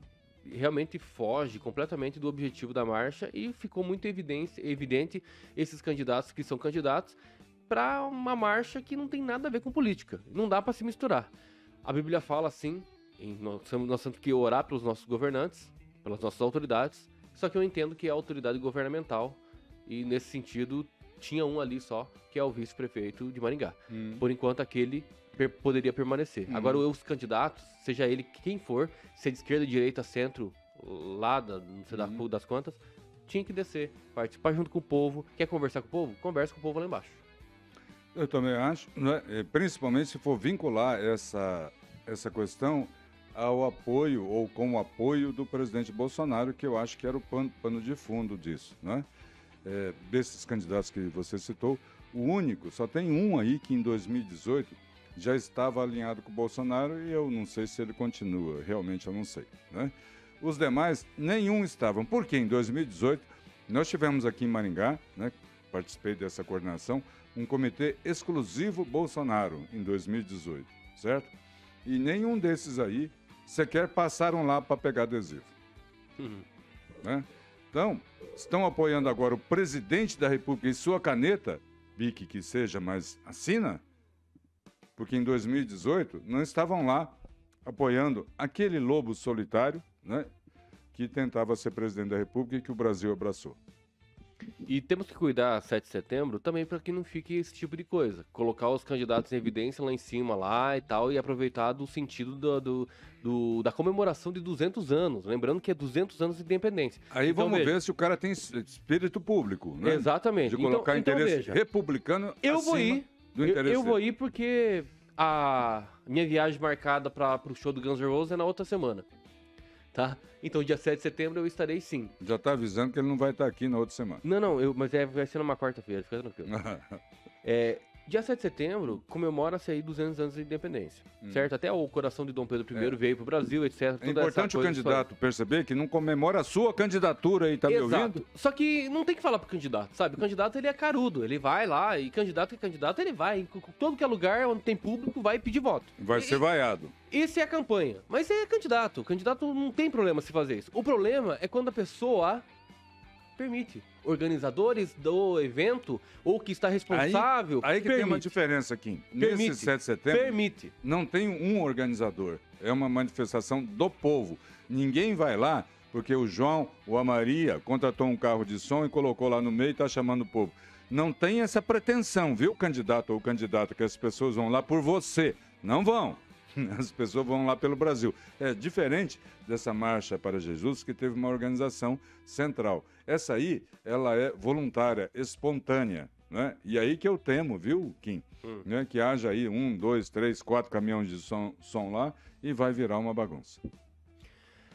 realmente foge completamente do objetivo da marcha e ficou muito evidente esses candidatos que são candidatos para uma marcha que não tem nada a ver com política. Não dá para se misturar. A Bíblia fala, sim, Nós temos que orar pelos nossos governantes, pelas nossas autoridades, só que eu entendo que é a autoridade governamental e, nesse sentido, tinha um ali só, que é o vice-prefeito de Maringá. Por enquanto, aquele poderia permanecer. Agora, os candidatos, seja ele quem for, se é de esquerda, direita, centro, lá, não sei das quantas, tinha que descer, participar junto com o povo. Quer conversar com o povo? Conversa com o povo lá embaixo.
Eu também acho, né? Principalmente se for vincular essa questão ao apoio ou com o apoio do presidente Bolsonaro, que eu acho que era o pano de fundo disso, né? Desses candidatos que você citou, o único, só tem um aí que em 2018 já estava alinhado com o Bolsonaro e eu não sei se ele continua, realmente eu não sei, né? Os demais, nenhum estavam, porque em 2018 nós tivemos aqui em Maringá, né, participei dessa coordenação, um comitê exclusivo Bolsonaro em 2018, certo? E nenhum desses aí sequer passaram lá para pegar adesivo. Né? Então, estão apoiando agora o presidente da República e sua caneta, bique que seja, mas assina, porque em 2018 não estavam lá apoiando aquele lobo solitário, né, que tentava ser presidente da República e que o Brasil abraçou.
E temos que cuidar, 7 de setembro, também para que não fique esse tipo de coisa. Colocar os candidatos em evidência lá em cima lá e tal, e aproveitar do sentido da comemoração de 200 anos. Lembrando que é 200 anos de independência.
Aí então, vamos ver se o cara tem espírito público, né?
Exatamente.
De colocar interesse republicano acima do interesse.
Eu vou ir porque a minha viagem marcada para o show do Guns N' Roses é na outra semana. Tá? Então, dia 7 de setembro eu estarei sim.
Já tá avisando que ele não vai estar aqui na outra semana.
Não, mas vai ser numa quarta-feira, fica tranquilo. Dia 7 de setembro comemora-se aí 200 anos de independência, certo? Até o coração de Dom Pedro I veio pro Brasil, etc.
É importante o candidato perceber que não comemora a sua candidatura aí, tá me ouvindo?
Só que não tem que falar pro candidato, sabe? O candidato, ele é carudo, ele vai lá, e candidato que é candidato, ele vai, em todo que é lugar onde tem público, vai pedir voto.
Vai ser vaiado.
Esse é a campanha, mas é candidato. O candidato não tem problema se fazer isso. O problema é quando a pessoa permite. Organizadores do evento, ou que está responsável...
Aí que tem uma diferença aqui. Nesse 7 de setembro, não tem um organizador. É uma manifestação do povo. Ninguém vai lá porque o João ou a Maria contratou um carro de som e colocou lá no meio e está chamando o povo. Não tem essa pretensão, viu, candidato ou candidata, que as pessoas vão lá por você. Não vão. As pessoas vão lá pelo Brasil. É diferente dessa Marcha para Jesus, que teve uma organização central. Essa aí, ela é voluntária, espontânea, né? E aí que eu temo, viu, Kim? Né? Que haja aí 1, 2, 3, 4 caminhões de som lá e vai virar uma bagunça.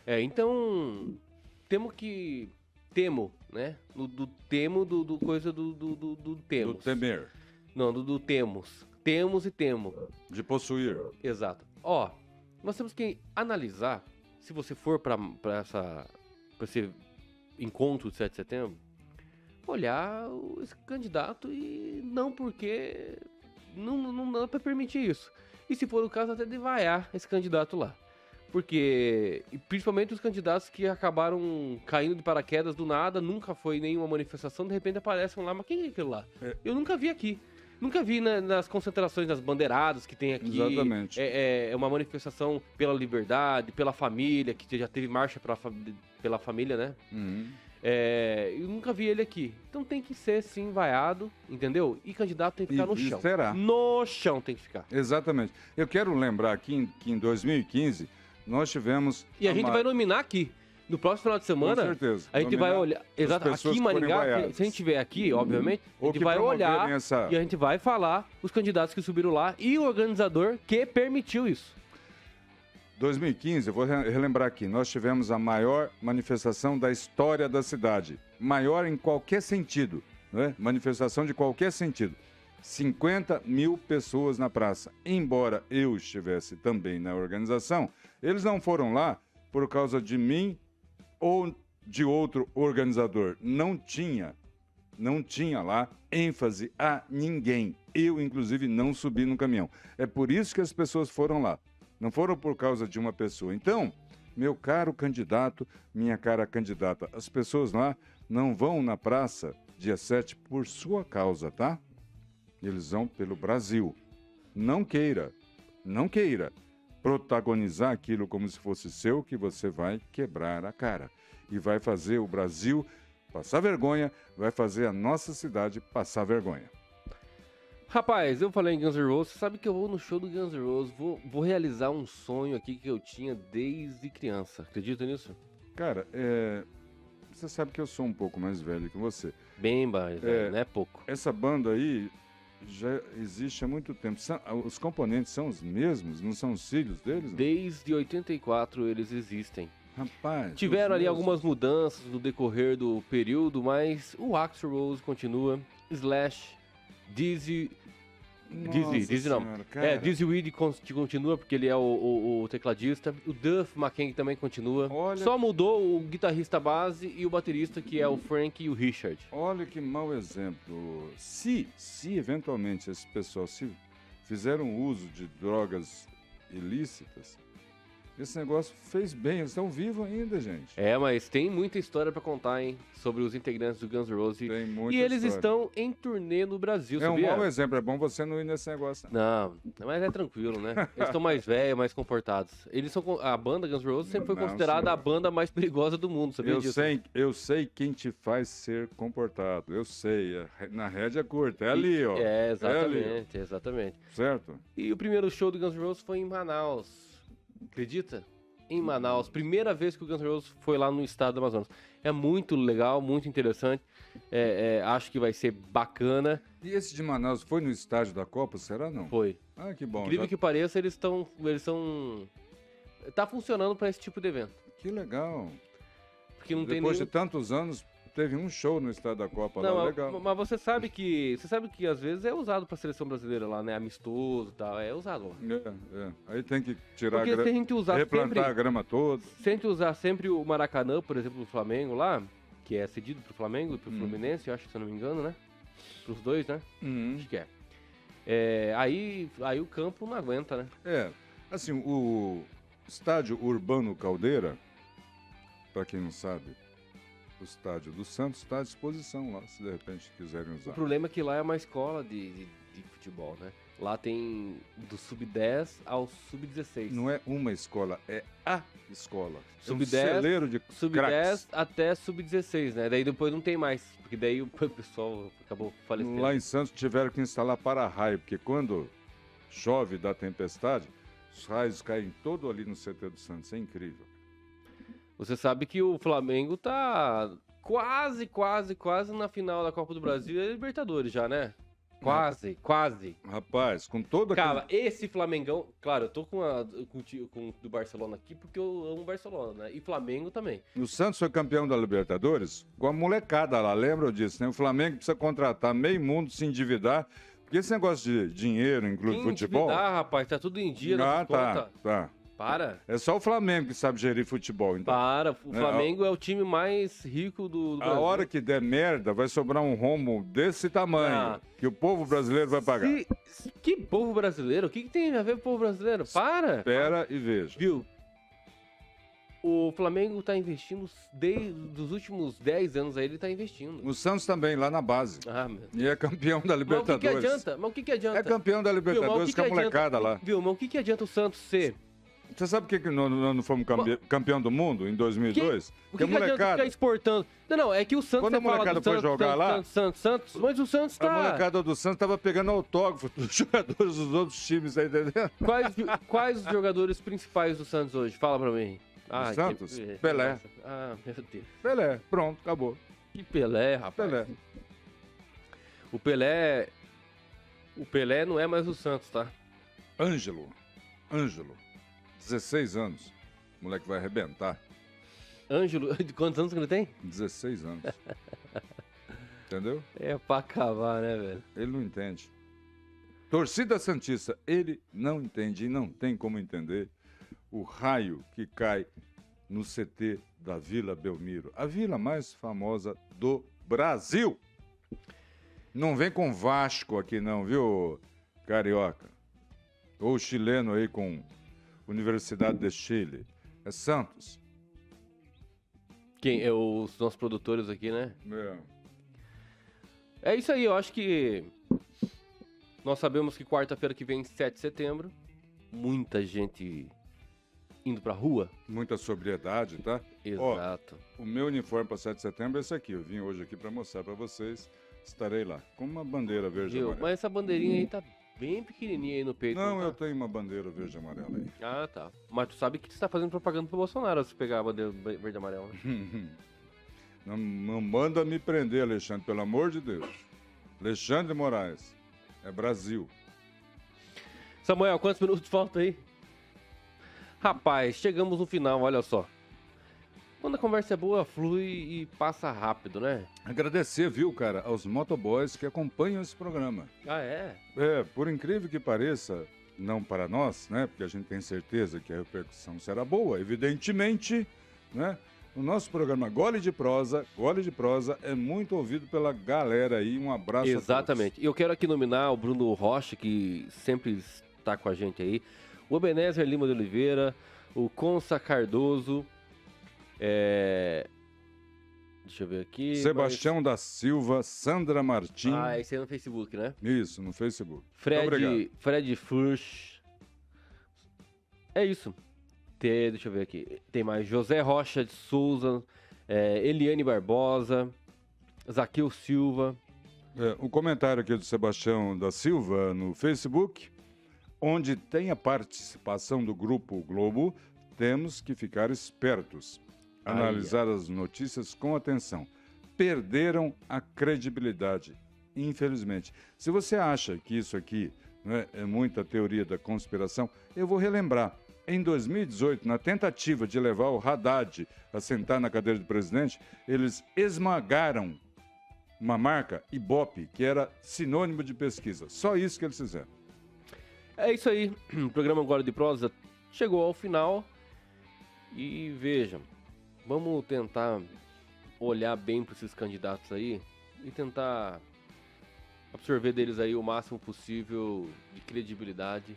Então, temo, né? Do coisa do temos.
Do temer.
Não, do temos. Temos e temo.
De possuir.
Exato. Nós temos que analisar, se você for para esse encontro de 7 de setembro, olhar esse candidato e não porque não dá para permitir isso. E se for o caso, até de vaiar esse candidato lá. Porque, principalmente os candidatos que acabaram caindo de paraquedas do nada, nunca foi nenhuma manifestação, de repente aparecem lá, mas quem é aquilo lá? Eu nunca vi aqui. Nunca vi nas concentrações, nas bandeiradas que tem aqui.
Exatamente.
É uma manifestação pela liberdade, pela família, que já teve marcha pela família, né? Eu nunca vi ele aqui. Então tem que ser, sim, vaiado, entendeu? E candidato tem que ficar no chão.
Será?
No chão tem que ficar.
Exatamente. Eu quero lembrar aqui que em 2015 nós tivemos...
E a gente vai nominar aqui. No próximo final de semana,
com certeza,
a gente vai olhar. Exato, aqui em Maringá, se a gente estiver aqui, obviamente, a gente vai olhar e a gente vai falar os candidatos que subiram lá e o organizador que permitiu isso.
2015, eu vou relembrar aqui, nós tivemos a maior manifestação da história da cidade. Maior em qualquer sentido, né? Manifestação de qualquer sentido. 50 mil pessoas na praça. Embora eu estivesse também na organização, eles não foram lá por causa de mim ou de outro organizador. Não tinha lá ênfase a ninguém. Eu, inclusive, não subi no caminhão. É por isso que as pessoas foram lá. Não foram por causa de uma pessoa. Então, meu caro candidato, minha cara candidata, as pessoas lá não vão na praça dia 7 por sua causa, tá? Eles vão pelo Brasil. Não queira. protagonizar aquilo como se fosse seu, que você vai quebrar a cara. E vai fazer o Brasil passar vergonha, vai fazer a nossa cidade passar vergonha.
Rapaz, eu falei em Guns N' Roses, você sabe que eu vou no show do Guns N' Roses, vou realizar um sonho aqui que eu tinha desde criança. Acredita nisso?
Cara, você sabe que eu sou um pouco mais velho que você.
Bem mais velho, não é pouco.
Essa banda aí já existe há muito tempo. Os componentes são os mesmos? Não são os filhos deles? Não?
Desde 84 eles existem.
Rapaz...
Tiveram ali algumas mudanças no decorrer do período, mas o Axl Rose continua, Slash, Dizzy não. Dizzy Weed continua porque ele é o tecladista. O Duff McKagan também continua. Só mudou o guitarrista base e o baterista, que é o Frank e o Richard.
Olha que mau exemplo. Se eventualmente esse pessoal fizeram uso de drogas ilícitas, esse negócio fez bem, eles estão vivos ainda, gente.
Mas tem muita história pra contar, hein, sobre os integrantes do Guns N' Roses.
Tem muita
e eles
história.
Estão em turnê no Brasil, sabia?
Um mau exemplo, é bom você não ir nesse negócio.
Não, mas é tranquilo, né? Eles estão mais velhos, mais comportados. A banda Guns N' Roses sempre foi considerada a banda mais perigosa do mundo, sabia disso?
Eu sei quem te faz ser comportado, eu sei, na rédea curta, é ali, ó.
Exatamente, exatamente.
Certo?
E o primeiro show do Guns N' Roses foi em Manaus. Acredita? Em Manaus. Primeira vez que o Guns N' Roses foi lá no estado do Amazonas. É muito legal, muito interessante. Acho que vai ser bacana.
E esse de Manaus foi no estádio da Copa, será não?
Foi.
Ah, que bom.
Incrível que pareça, eles são... Tá funcionando para esse tipo de evento.
Que legal.
Porque não
Depois de tantos anos, teve um show no estádio da Copa lá, legal.
Mas você sabe que às vezes é usado pra seleção brasileira lá, né? Amistoso e tal, é usado lá.
Aí tem que tirar
Porque se a gente usar
replantar a grama toda.
Se a gente usar sempre o Maracanã, por exemplo, do Flamengo lá, que é cedido pro Flamengo e pro Fluminense, eu acho, se eu não me engano, né? Pros dois, né? Acho que é. Aí o campo não aguenta, né?
Assim, o estádio Urbano Caldeira, pra quem não sabe, o estádio do Santos está à disposição lá, se de repente quiserem usar.
O problema é que lá é uma escola de futebol, né? Lá tem do sub-10 ao sub-16.
Não é uma escola, é a escola.
Sub-10,
celeiro de
sub-10 até sub-16, né? Daí depois não tem mais, porque daí o pessoal acabou falecendo.
Lá em Santos tiveram que instalar para-raio, porque quando chove, dá tempestade, os raios caem todo ali no CT do Santos, é incrível.
Você sabe que o Flamengo tá quase na final da Copa do Brasil e Libertadores já, né? Quase.
Rapaz, com toda...
Cara, esse Flamengão... Claro, eu tô com o do Barcelona aqui porque eu amo o Barcelona, né? E Flamengo também.
O Santos foi campeão da Libertadores com a molecada lá, lembram disso, né? O Flamengo precisa contratar meio mundo, se endividar, porque esse negócio de dinheiro, inclui futebol...
Endividar, rapaz, tá tudo em dia na conta.
Tá.
Para.
É só o Flamengo que sabe gerir futebol, então.
O Flamengo é o time mais rico do Brasil.
A hora que der merda, vai sobrar um rombo desse tamanho, que o povo brasileiro vai pagar.
Que povo brasileiro? O que tem a ver com o povo brasileiro? Para!
Espera e veja.
Viu? O Flamengo tá investindo desde os últimos 10 anos aí, ele tá investindo.
O Santos também, lá na base. E é campeão da Libertadores.
Mas o que adianta?
É campeão da Libertadores com a molecada lá.
Viu, mas o que adianta o Santos ser...
Você sabe por que nós não fomos campeão do mundo em 2002?
Porque a molecada ficar exportando. Não, é que o Santos...
Quando a molecada foi jogar lá...
Santos, mas o Santos tá...
A molecada do Santos tava pegando autógrafo dos jogadores dos outros times, tá entendendo?
Quais os jogadores principais do Santos hoje? Fala pra mim.
Santos? Pelé.
Meu Deus.
Pelé, pronto, acabou.
Que Pelé, rapaz.
Pelé.
O Pelé não é mais o Santos, tá?
Ângelo. 16 anos. O moleque vai arrebentar.
Ângelo, de quantos anos que ele tem?
16 anos. Entendeu?
É pra acabar, né, velho?
Ele não entende. Torcida Santista, ele não entende e não tem como entender o raio que cai no CT da Vila Belmiro, a vila mais famosa do Brasil. Não vem com Vasco aqui não, viu, carioca? Ou chileno aí com Universidade de Chile. É Santos.
Quem? Os nossos produtores aqui, né? É isso aí, eu acho que nós sabemos que quarta-feira que vem, 7 de setembro, muita gente indo pra rua.
Muita sobriedade, tá?
Exato.
Ó, o meu uniforme para 7 de setembro é esse aqui. Eu vim hoje aqui para mostrar para vocês. Estarei lá com uma bandeira verde e amarela.
Mas essa bandeirinha aí tá bem pequenininha aí no peito.
Não,
tá?
eu tenho uma bandeira verde e amarela aí.
Ah, tá. Mas tu sabe que você tá fazendo propaganda pro Bolsonaro se pegar a bandeira verde e amarela, né?
Não manda me prender, Alexandre, pelo amor de Deus. Alexandre de Moraes. É Brasil.
Samuel, quantos minutos faltam aí? Rapaz, chegamos no final, olha só. Quando a conversa é boa, flui e passa rápido, né?
Agradecer, viu, cara, aos motoboys que acompanham esse programa.
Ah, é?
É, por incrível que pareça, não para nós, né? Porque a gente tem certeza que a repercussão será boa, evidentemente, né? O nosso programa Gole de Prosa é muito ouvido pela galera aí. Um abraço a todos.
Exatamente. E eu quero aqui nominar o Bruno Rocha, que sempre está com a gente aí, o Ebenezer Lima de Oliveira, o Consa Cardoso, deixa eu ver aqui.
Sebastião da Silva, Sandra Martins.
Ah, esse aí é no Facebook, né?
Isso, no Facebook. Obrigado.
Fred Furch. É isso. Deixa eu ver aqui. Tem mais José Rocha de Souza, Eliane Barbosa, Zaqueu Silva.
Um comentário aqui do Sebastião da Silva no Facebook. Onde tem a participação do Grupo Globo, temos que ficar espertos. Analisar as notícias com atenção. Perderam a credibilidade, infelizmente. Se você acha que isso aqui, né, é muita teoria da conspiração, eu vou relembrar. Em 2018, na tentativa de levar o Haddad a sentar na cadeira de presidente, eles esmagaram uma marca, Ibope, que era sinônimo de pesquisa. Só isso que eles fizeram.
É isso aí. O programa Gole de Prosa chegou ao final. E vejam, vamos tentar olhar bem para esses candidatos aí e tentar absorver deles aí o máximo possível de credibilidade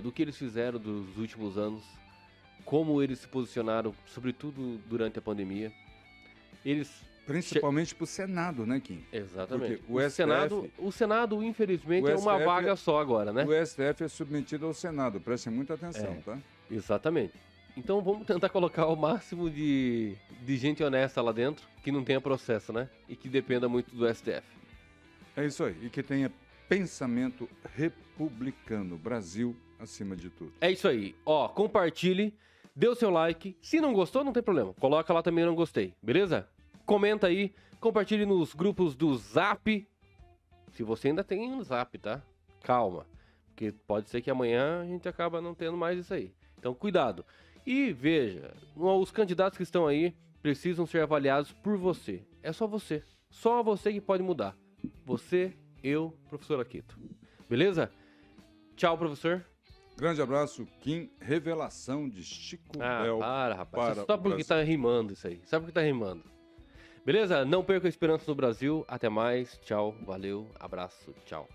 do que eles fizeram dos últimos anos, como eles se posicionaram, sobretudo durante a pandemia.
Principalmente para o Senado, né, Kim?
Exatamente.
Porque
o Senado, infelizmente, é uma vaga só agora, né?
O STF é submetido ao Senado, prestem muita atenção, tá?
Exatamente. Então vamos tentar colocar o máximo de gente honesta lá dentro, que não tenha processo, né? E que dependa muito do STF.
É isso aí. E que tenha pensamento republicano. Brasil acima de tudo.
É isso aí. Ó, compartilhe, dê o seu like. Se não gostou, não tem problema. Coloca lá também não gostei, beleza? Comenta aí, compartilhe nos grupos do Zap. Se você ainda tem um Zap, tá? Calma. Porque pode ser que amanhã a gente acaba não tendo mais isso aí. Então cuidado. E veja, os candidatos que estão aí precisam ser avaliados por você. É só você. Só você que pode mudar. Você, eu, professor Aquito. Beleza? Tchau, professor.
Grande abraço, Kim. Revelação de Chico Bel.
Rapaz. Só porque tá rimando isso aí. Sabe porque tá rimando. Beleza? Não perca a esperança no Brasil. Até mais. Tchau. Valeu. Abraço. Tchau.